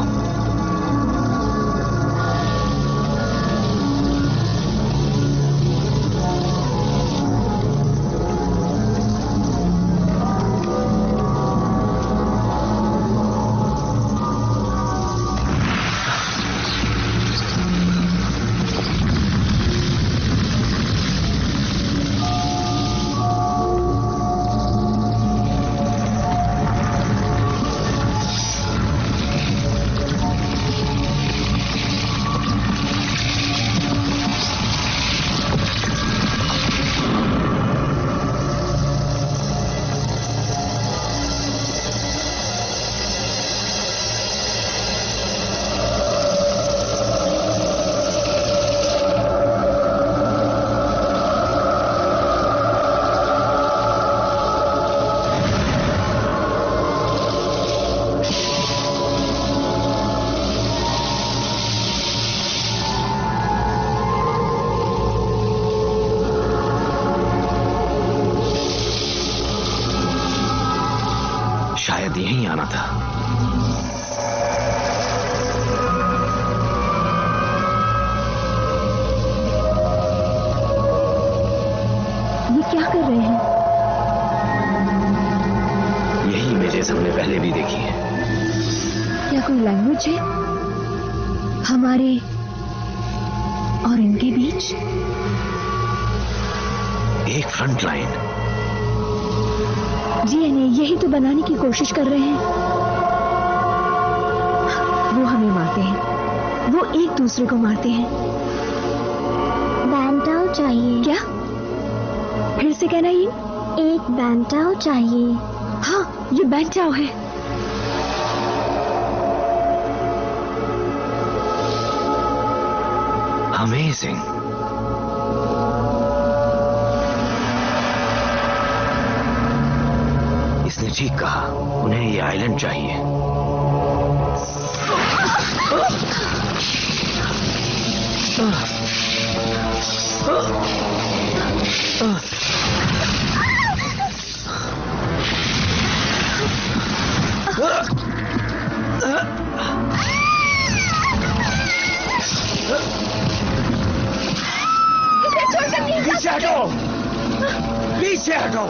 शायद यहीं आना था। ये क्या कर रहे हैं? यही इमेजेस हमने पहले भी देखी है। क्या कोई लैंग्वेज है हमारे और इनके बीच? एक फ्रंट लाइन। डीएनए यही तो बनाने की कोशिश कर रहे हैं। वो हमें मारते हैं, वो एक दूसरे को मारते हैं। बैंटाओ चाहिए। क्या? फिर से कहना ये? एक बैंटाओ चाहिए। हाँ, ये बैंटाओ है। अमेजिंग। इसने ठीक कहा, उन्हें ये आइलैंड चाहिए। पीछे हटो, पीछे हटो।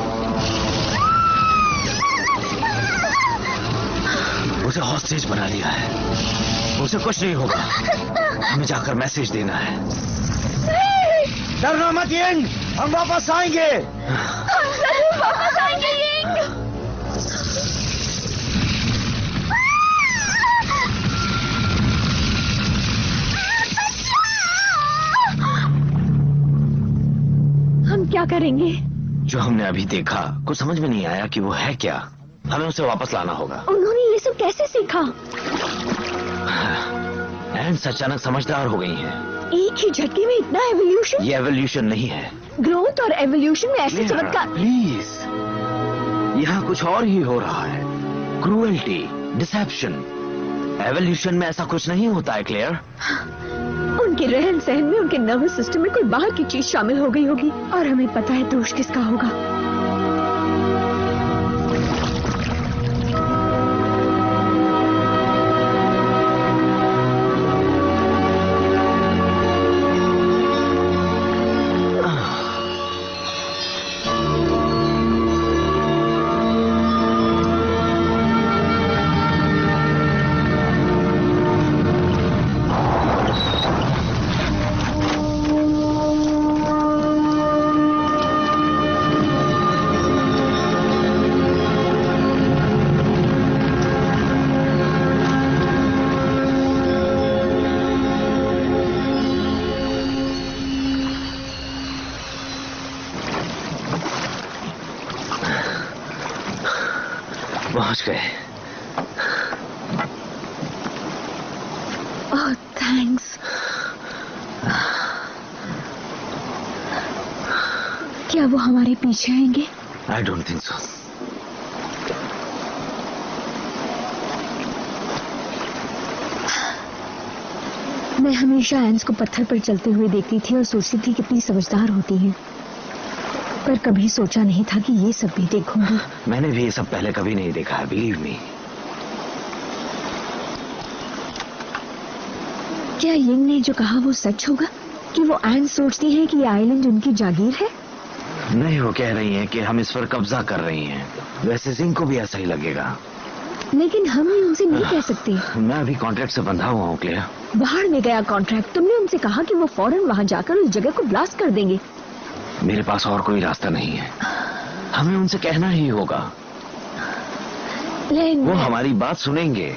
उसे हॉस्टेज बना लिया है। उसे कुछ नहीं होगा। हमें जाकर मैसेज देना है। डरना मत यिंग, हम वापस आएंगे। हम जरूर वापस आएंगे यिंग। हम क्या करेंगे? जो हमने अभी देखा कुछ समझ में नहीं आया कि वो है क्या। हमें उसे वापस लाना होगा। उन्होंने ये सब कैसे सीखा? एंड्स अचानक समझदार हो गई हैं। एक ही झटके में इतना एवोल्यूशन? ये एवोल्यूशन नहीं है। ग्रोथ और एवोल्यूशन में ऐसे चमत्कार। प्लीज, यहाँ कुछ और ही हो रहा है। Cruelty, dissipation. एवोल्यूशन में ऐसा कुछ नहीं होता है क्लेयर। उनके रहन सहन में, उनके नर्वस सिस्टम में कोई बाहर की चीज शामिल हो गई होगी और हमें पता है दोष किसका होगा। पहुंच गए। ओह थैंक्स। क्या वो हमारे पीछे आएंगे? I don't think so. मैं हमेशा एंस को पत्थर पर चलते हुए देखती थी और सोचती थी कितनी समझदार होती हैं, पर कभी सोचा नहीं था कि ये सब भी देखूंगी। मैंने भी ये सब पहले कभी नहीं देखा है, बिलीव मी। क्या यिंग ने जो कहा वो सच होगा कि वो एंस सोचती है कि ये आइलैंड उनकी जागीर है? नहीं, वो कह रही हैं कि हम इस पर कब्जा कर रही हैं। वैसे जिंग को भी ऐसा ही लगेगा, लेकिन हम ही उनसे नहीं कह सकते। मैं अभी कॉन्ट्रैक्ट से बंधा हुआ हूँ क्लेयर। बाहर में गया कॉन्ट्रैक्ट। तुमने उनसे कहा कि वो फौरन वहां जाकर उस जगह को ब्लास्ट कर देंगे। मेरे पास और कोई रास्ता नहीं है, हमें उनसे कहना ही होगा। वो हमारी बात सुनेंगे।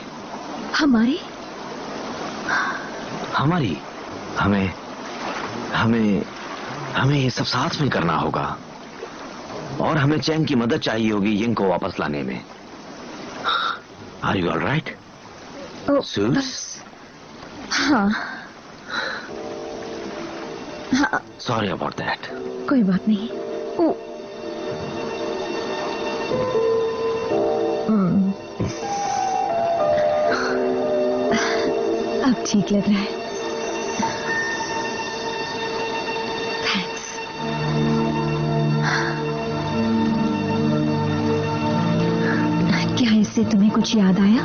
हमारी हमें ये सब साथ में करना होगा, और हमें चैंग की मदद चाहिए होगी यिंग को वापस लाने में। Are you all right? हाँ। Sorry about that. कोई बात नहीं। अब ठीक लग रहा है। थैंक्स। क्या इससे तुम्हें कुछ याद आया?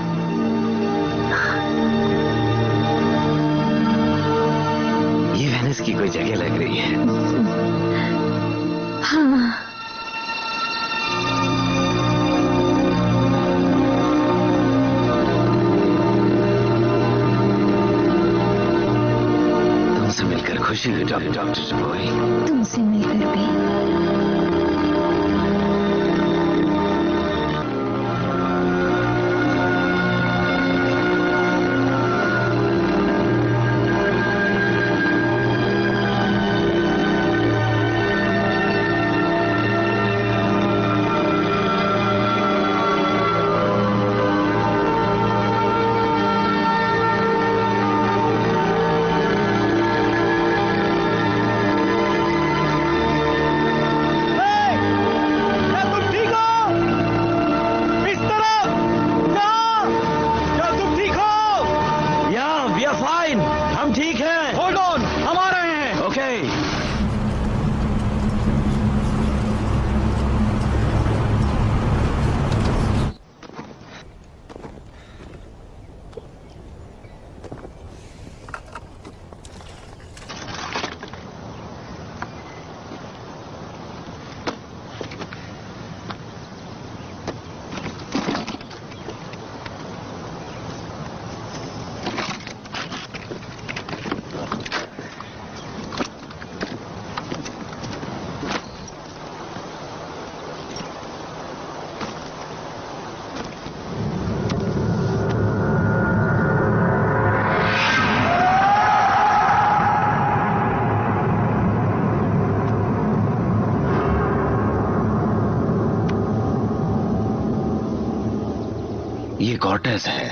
ये वेनिस की कोई जगह लग रही है। हाँ। तुमसे मिलकर खुशी हुई डॉक्टर बॉय। तुमसे मिलकर भी। ये कॉर्टेस है।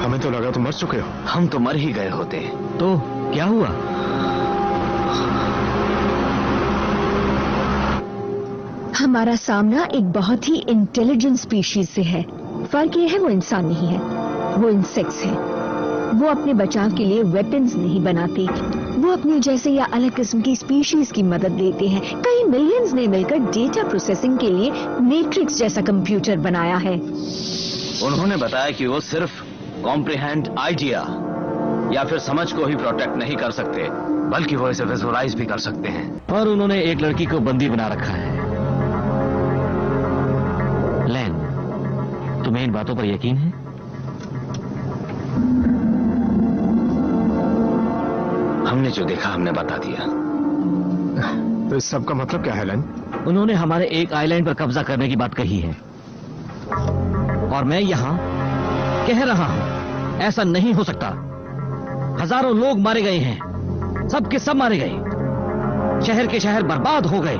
हमें तो लगा तुम मर चुके हो। हम तो मर ही गए होते। तो क्या हुआ? हमारा सामना एक बहुत ही इंटेलिजेंट स्पीशीज से है। फर्क ये है वो इंसान नहीं है, वो इंसेक्ट्स है। वो अपने बचाव के लिए वेपन्स नहीं बनाते, वो अपने जैसे या अलग किस्म की स्पीशीज की मदद लेते हैं। कई मिलियंस ने मिलकर डेटा प्रोसेसिंग के लिए मैट्रिक्स जैसा कंप्यूटर बनाया है। उन्होंने बताया कि वो सिर्फ कॉम्प्रिहेंड आइडिया या फिर समझ को ही प्रोटेक्ट नहीं कर सकते, बल्कि वो इसे विजुअलाइज भी कर सकते हैं। और उन्होंने एक लड़की को बंदी बना रखा है। लैन, तुम्हें इन बातों पर यकीन है? हमने जो देखा हमने बता दिया। तो इस सब का मतलब क्या है लैन? उन्होंने हमारे एक आइलैंड पर कब्जा करने की बात कही है और मैं यहां कह रहा हूं ऐसा नहीं हो सकता। हजारों लोग मारे गए हैं, सब के सब मारे गए, शहर के शहर बर्बाद हो गए,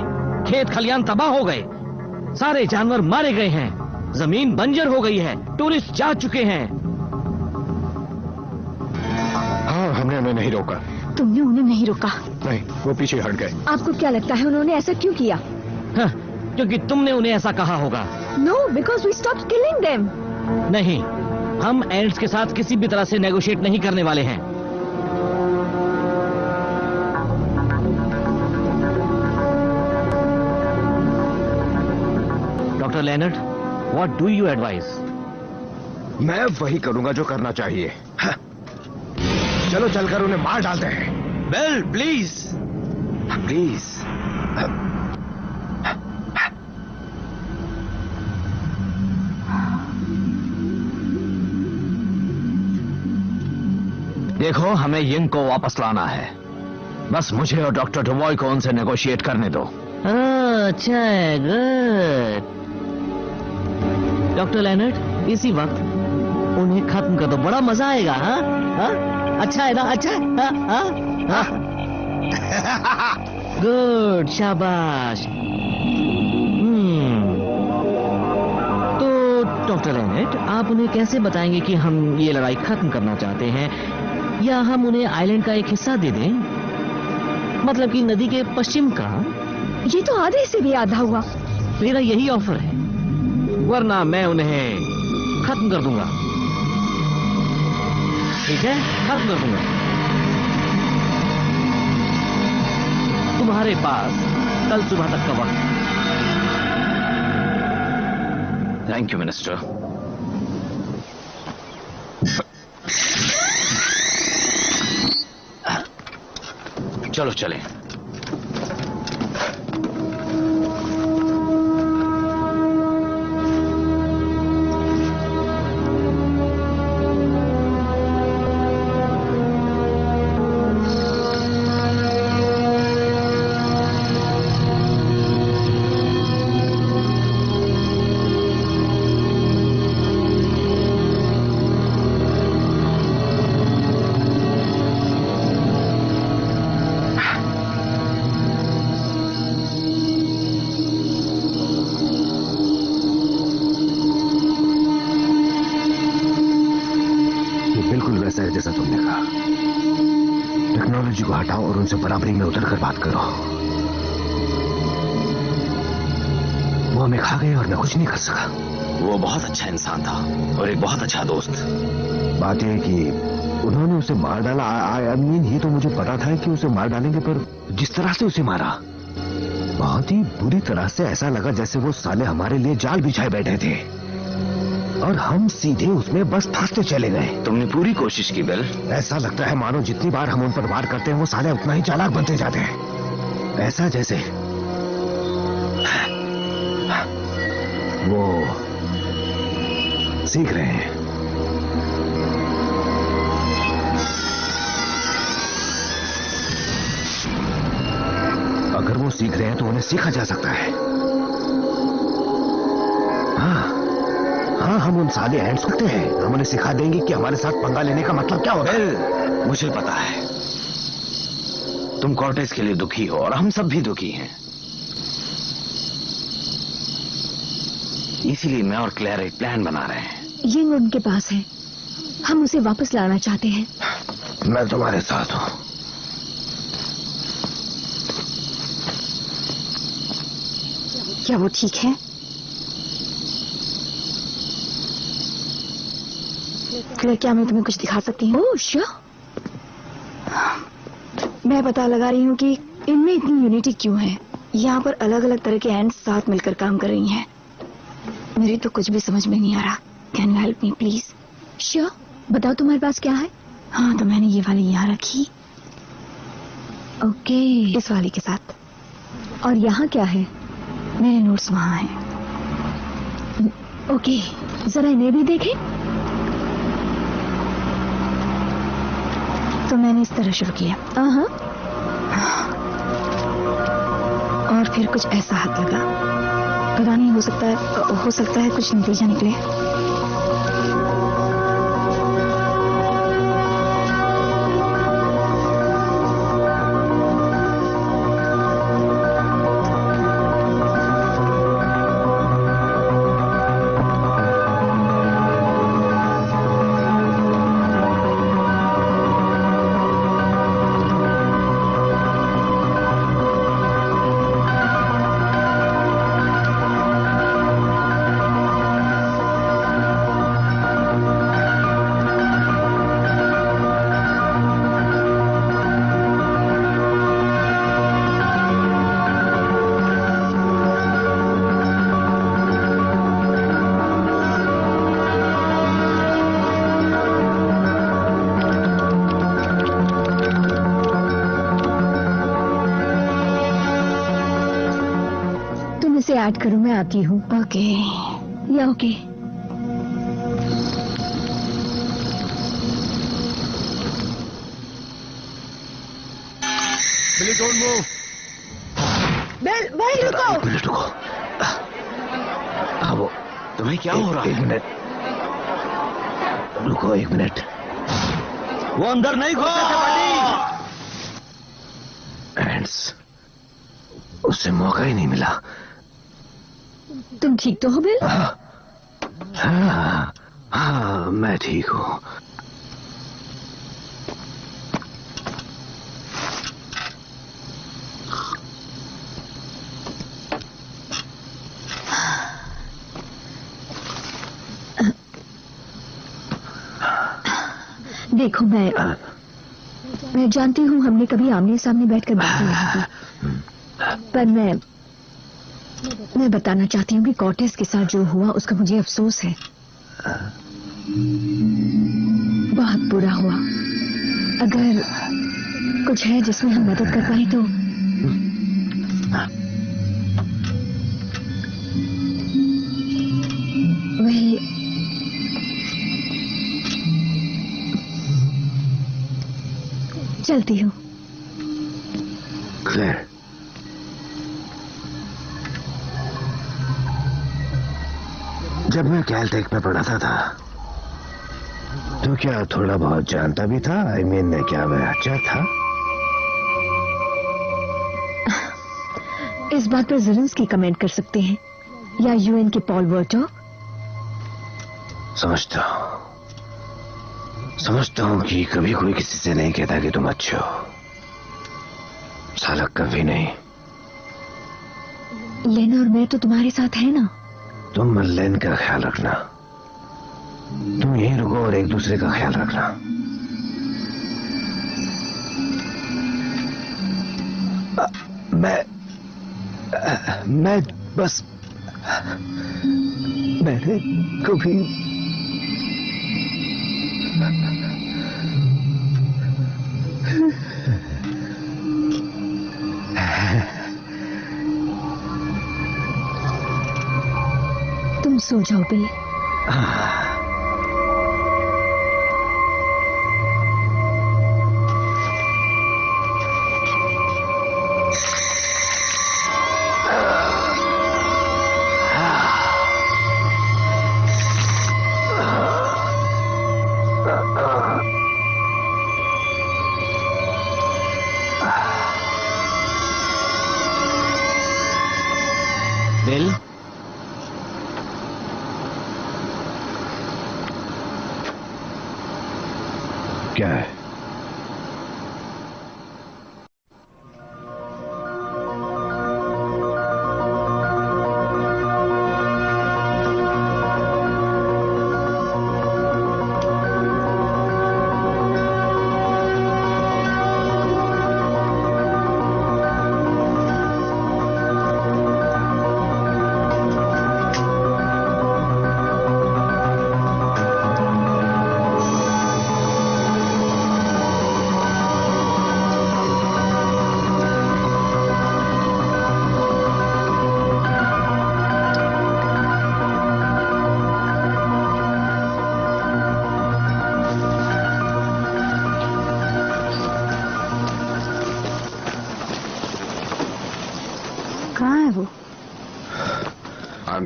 खेत खलियान तबाह हो गए, सारे जानवर मारे गए हैं, जमीन बंजर हो गई है, टूरिस्ट जा चुके हैं। हाँ, हमने उन्हें नहीं रोका। तुमने उन्हें नहीं रोका? नहीं, वो पीछे हट गए। आपको क्या लगता है उन्होंने ऐसा क्यों किया? हाँ, क्योंकि तुमने उन्हें ऐसा कहा होगा। No, because we stopped killing them. नहीं, हम एंड्स के साथ किसी भी तरह से नेगोशिएट नहीं करने वाले हैं। Doctor Leonard, what do you advise? मैं वही करूंगा जो करना चाहिए। हाँ। चलो चलकर उन्हें मार डालते हैं। Bell, please please. देखो, हमें यिंग को वापस लाना है। बस मुझे और डॉक्टर डुबॉय को उनसे नेगोशिएट करने दो। अच्छा, गुड। डॉक्टर लेनर्ड, इसी वक्त उन्हें खत्म कर दो, बड़ा मजा आएगा। हाँ हाँ, अच्छा है ना? अच्छा है? हाँ हाँ हाँ। गुड, शाबाश। तो डॉक्टर लेनर्ड, आप उन्हें कैसे बताएंगे कि हम ये लड़ाई खत्म करना चाहते हैं, या हम उन्हें आइलैंड का एक हिस्सा दे दें? मतलब कि नदी के पश्चिम का। ये तो आधे से भी आधा हुआ। मेरा यही ऑफर है, वरना मैं उन्हें खत्म कर दूंगा। ठीक है, खत्म कर दूंगा। तुम्हारे पास कल सुबह तक का वक्त। Thank you minister. चलो चलें। जैसा तुमने कहा, टेक्नोलॉजी को हटाओ और उनसे बराबरी में उतरकर बात करो। वो हमें खा गए और मैं कुछ नहीं कर सका। वो बहुत अच्छा इंसान था और एक बहुत अच्छा दोस्त। बात यह कि उन्होंने उसे मार डाला। आई मीन, ये तो मुझे पता था कि उसे मार डालेंगे, पर जिस तरह से उसे मारा, बहुत ही बुरी तरह से। ऐसा लगा जैसे वो साले हमारे लिए जाल बिछाए बैठे थे और हम सीधे उसमें बस फंसते चले गए। तुमने पूरी कोशिश की बिल। ऐसा लगता है मानो जितनी बार हम उन पर वार करते हैं वो साले उतना ही चालाक बनते जाते हैं। ऐसा जैसे वो सीख रहे हैं। अगर वो सीख रहे हैं तो उन्हें सीखा जा सकता है। हाँ, हम उन साले एंड्स होते हैं। हम उन्हें सिखा देंगे कि हमारे साथ पंगा लेने का मतलब क्या होता है। मुझे पता है तुम कॉर्टेस के लिए दुखी हो और हम सब भी दुखी हैं। इसीलिए मैं और क्लेयर एक प्लान बना रहे हैं। ये उनके पास है, हम उसे वापस लाना चाहते हैं। मैं तुम्हारे साथ हूं। क्या वो ठीक है? क्या मैं तुम्हें कुछ दिखा सकती हूँ? Oh sure. मैं पता लगा रही हूँ कि इनमें इतनी यूनिटी क्यों है। यहाँ पर अलग अलग तरह के एंड्स साथ मिलकर काम कर रही हैं। मेरी तो कुछ भी समझ में नहीं आ रहा। Can you help me please? Sure, बताओ तुम्हारे पास क्या है? हाँ, तो मैंने ये वाली यहाँ रखी। ओके, इस वाली के साथ। और यहाँ क्या है? मेरे नोट्स वहाँ हैं। ओके, जरा इन्हें भी देखें। तो मैंने इस तरह शुरू किया। और फिर कुछ ऐसा हाथ लगा। पता नहीं, हो सकता है कुछ नतीजा निकले। ऐड करूं, मैं आती हूँ। ओके या okay. Billy don't move. Bill भाई रुको। एक मिनट रुको। हाँ वो तुम्हें क्या हो रहा है? 1 मिनट रुको, 1 मिनट। वो अंदर नहीं घुस सकते बंटी। एंड्स, उससे मौका ही नहीं मिला। तुम ठीक तो हो बिल? हाँ, मैं ठीक हूँ। देखो, मैं जानती हूँ हमने कभी आमने सामने बैठकर बातें नहीं की, पर मैं बताना चाहती हूँ कि कॉर्टेस के साथ जो हुआ उसका मुझे अफसोस है। बहुत बुरा हुआ। अगर कुछ है जिसमें हम मदद कर पाए तो। वही चलती हूँ। क्लेयर, जब मैं कैलटेक में पढ़ाता था तो क्या थोड़ा बहुत जानता भी था? आई मीन, क्या मैं अच्छा था? इस बात पर ज़ेलेंस्की कमेंट कर सकते हैं या यूएन के पॉल वर्टो। समझता हूँ कि कभी कोई किसी से नहीं कहता कि तुम अच्छे हो। साला कभी नहीं। लेन और मैं तो तुम्हारे साथ है ना। तुम लेन का ख्याल रखना, तुम यहीं रुको और एक दूसरे का ख्याल रखना। मैं बस मैंने कभी तुम सो जाओ बिल। बिल, क्या है?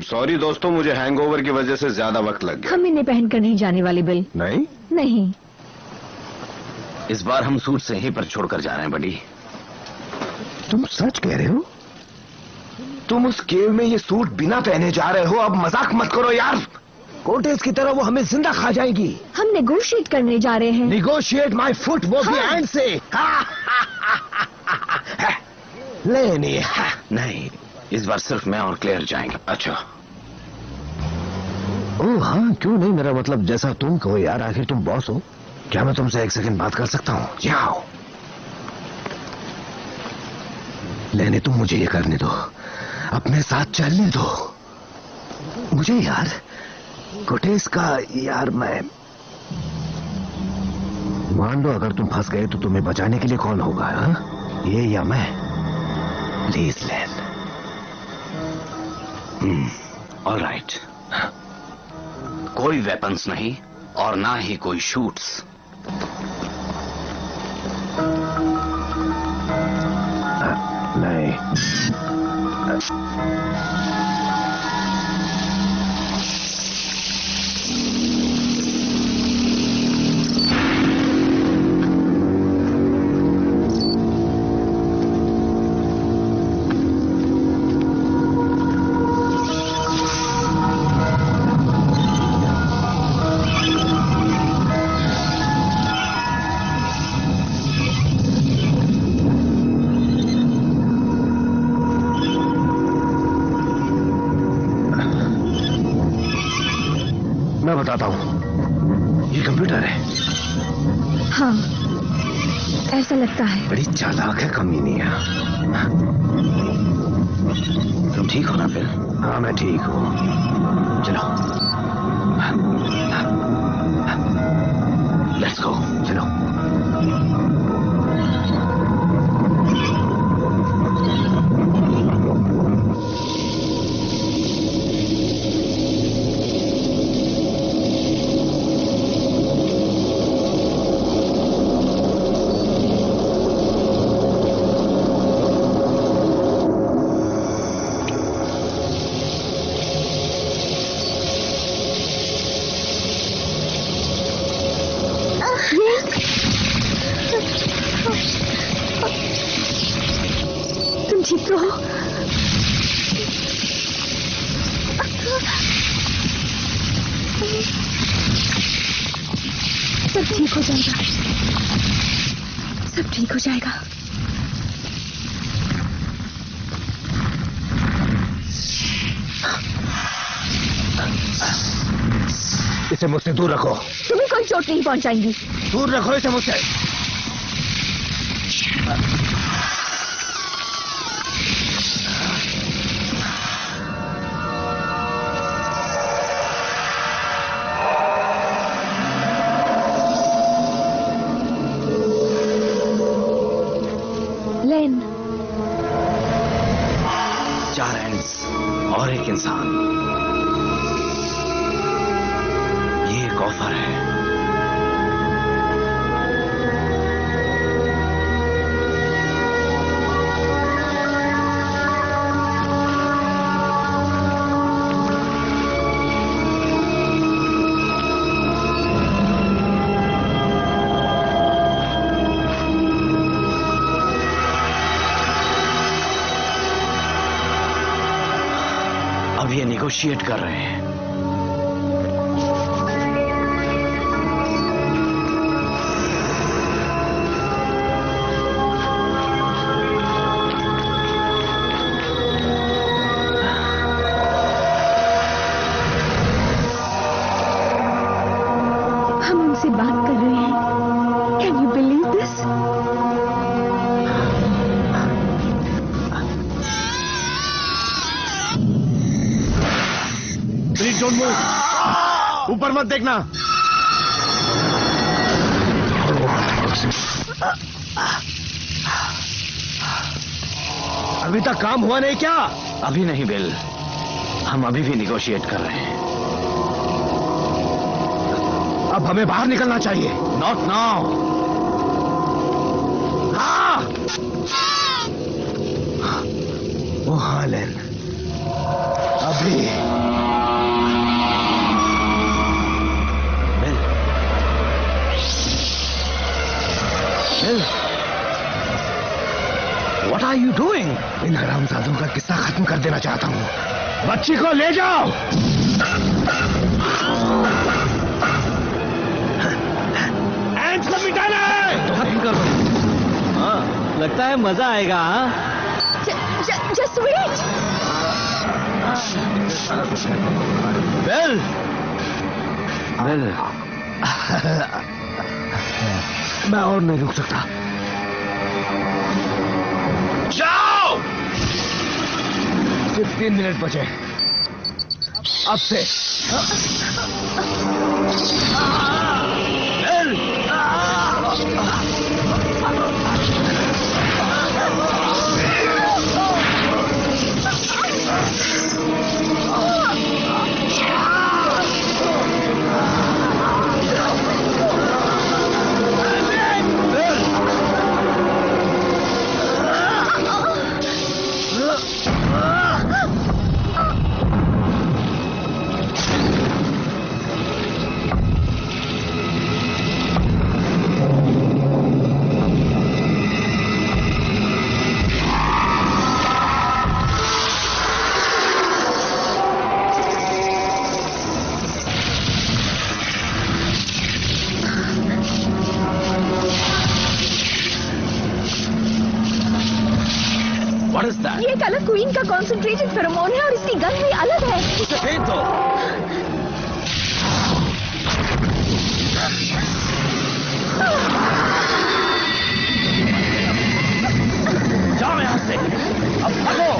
सॉरी दोस्तों, मुझे हैंगओवर की वजह से ज्यादा वक्त लग गया। हम इन्हें पहनकर नहीं जाने वाले बिल। नहीं नहीं, इस बार हम सूट से यहीं पर छोड़कर जा रहे हैं बडी। तुम सच कह रहे हो? तुम उस केव में ये सूट बिना पहने जा रहे हो? अब मजाक मत करो यार। कोटेज की तरह वो हमें जिंदा खा जाएगी। हम नेगोशिएट करने जा रहे हैं। निगोशिएट माय फुट, वो भी हैंड से। लेनी नहीं, इस बार सिर्फ मैं और क्लेयर जाएंगे। अच्छा। ओह हाँ, क्यों नहीं, मेरा मतलब जैसा तुम कहो यार, आखिर तुम बॉस हो। क्या मैं तुमसे एक सेकंड बात कर सकता हूँ? जाओ। लेने तुम मुझे ये करने दो, अपने साथ चलने दो मुझे यार। कोटेज का यार, मैं मान लो अगर तुम फंस गए तो तुम्हें बचाने के लिए कौन होगा? हा? ये या मैं? Please lane. ऑलराइट। कोई वेपन्स नहीं और ना ही कोई शूट्स। नहीं। मैं बताता हूँ, ये कंप्यूटर है। हाँ, ऐसा लगता है। बड़ी चालाक है कमीनिया। तुम ठीक हो ना फिर? हाँ मैं ठीक हूँ। चलो लेट्स गो। चलो। तुम ठीक तो हो? सब ठीक हो जाएगा, सब ठीक हो जाएगा। इसे मुझसे दूर रखो। तुम्हें कोई चोट नहीं पहुंचाएंगी। दूर रखो इसे मुझसे। लेन, 4 एंड्स और एक इंसान, ये एक ऑफर है। अब ये निगोशिएट कर रहे हैं। हम उनसे बात कर रहे हैं। Can you believe this? Please don't move. ऊपर मत देखना। अभी तक काम हुआ नहीं क्या? अभी नहीं बिल, हम अभी भी निगोशिएट कर रहे हैं। अब हमें बाहर निकलना चाहिए। Not now. हाँ। ओ हाँ लेन, अभी आर यू डूइंग? इन हरामजादों का किस्सा खत्म कर देना चाहता हूँ। बच्ची को ले जाओ। एंड्स को मिटाना है। खत्म कर दो। हाँ, लगता है मजा आएगा। Just wait. बेल, बेल, मैं और नहीं रुक सकता। जाओ। सिर्फ 3 मिनट बचे अब से। बेल, ये कलर क्वीन का कॉन्सेंट्रेटेड फेरोमोन है और इसकी गंध भी अलग है। उसे फेंक दो। जाओ यहां से, अब भागो।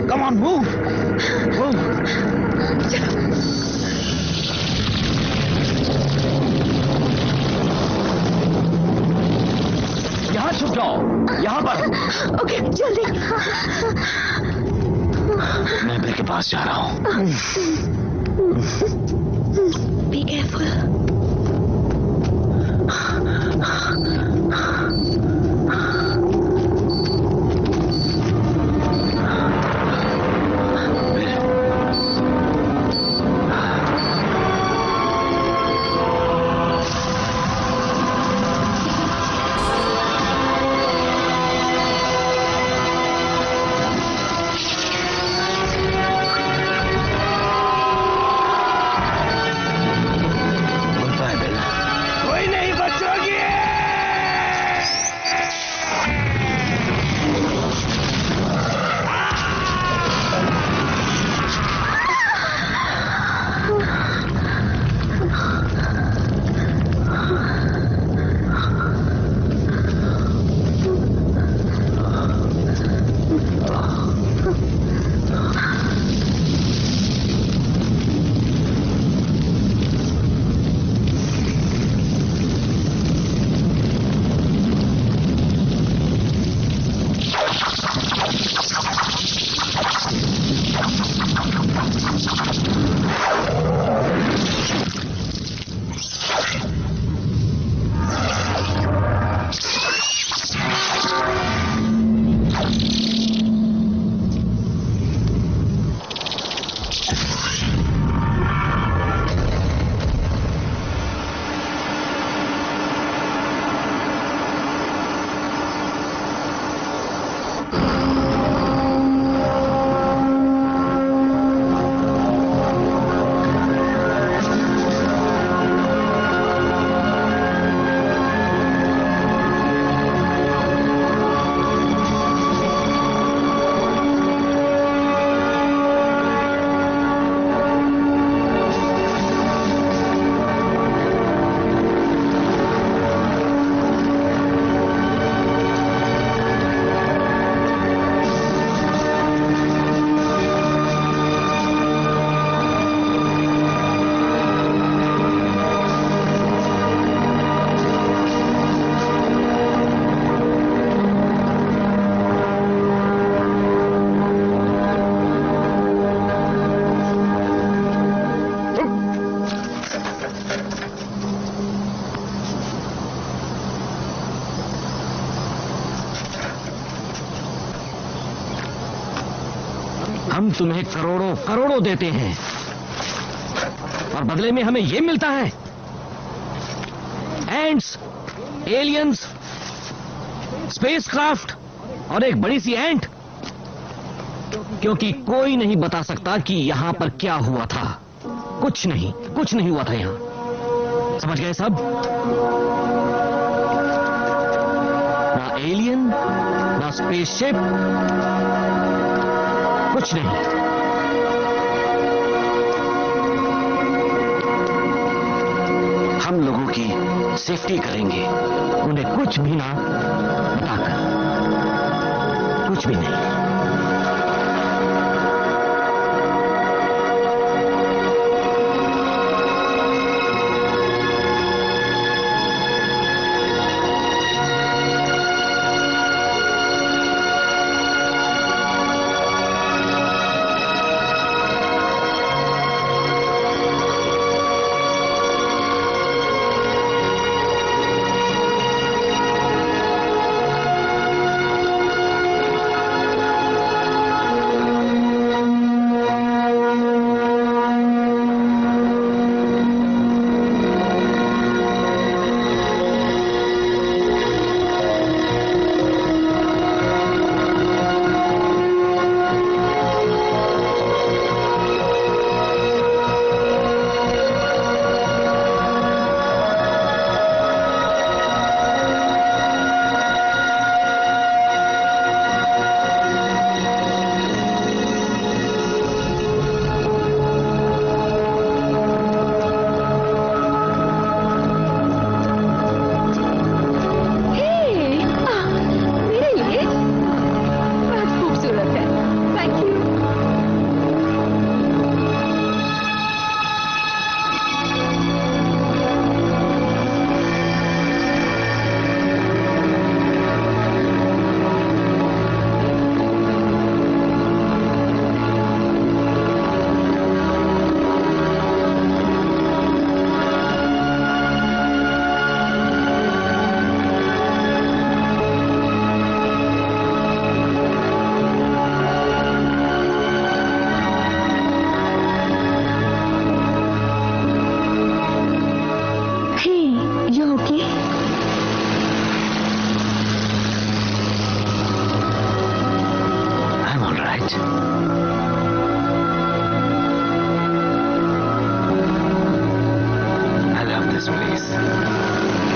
Come on, move! Move! यहाँ छुप जाओ, यहाँ पर। ओके, जल्दी। मैं बेल के पास जा रहा हूँ। Be careful. हम तुम्हें करोड़ों करोड़ों देते हैं और बदले में हमें यह मिलता है, एंट्स, एलियंस, स्पेसक्राफ्ट और एक बड़ी सी एंट, क्योंकि कोई नहीं बता सकता कि यहां पर क्या हुआ था। कुछ नहीं हुआ था यहां। समझ गए सब? ना एलियन, ना स्पेसशिप, कुछ नहीं। हम लोगों की सेफ्टी करेंगे, उन्हें कुछ भी ना बताकर, कुछ भी नहीं। I love this place.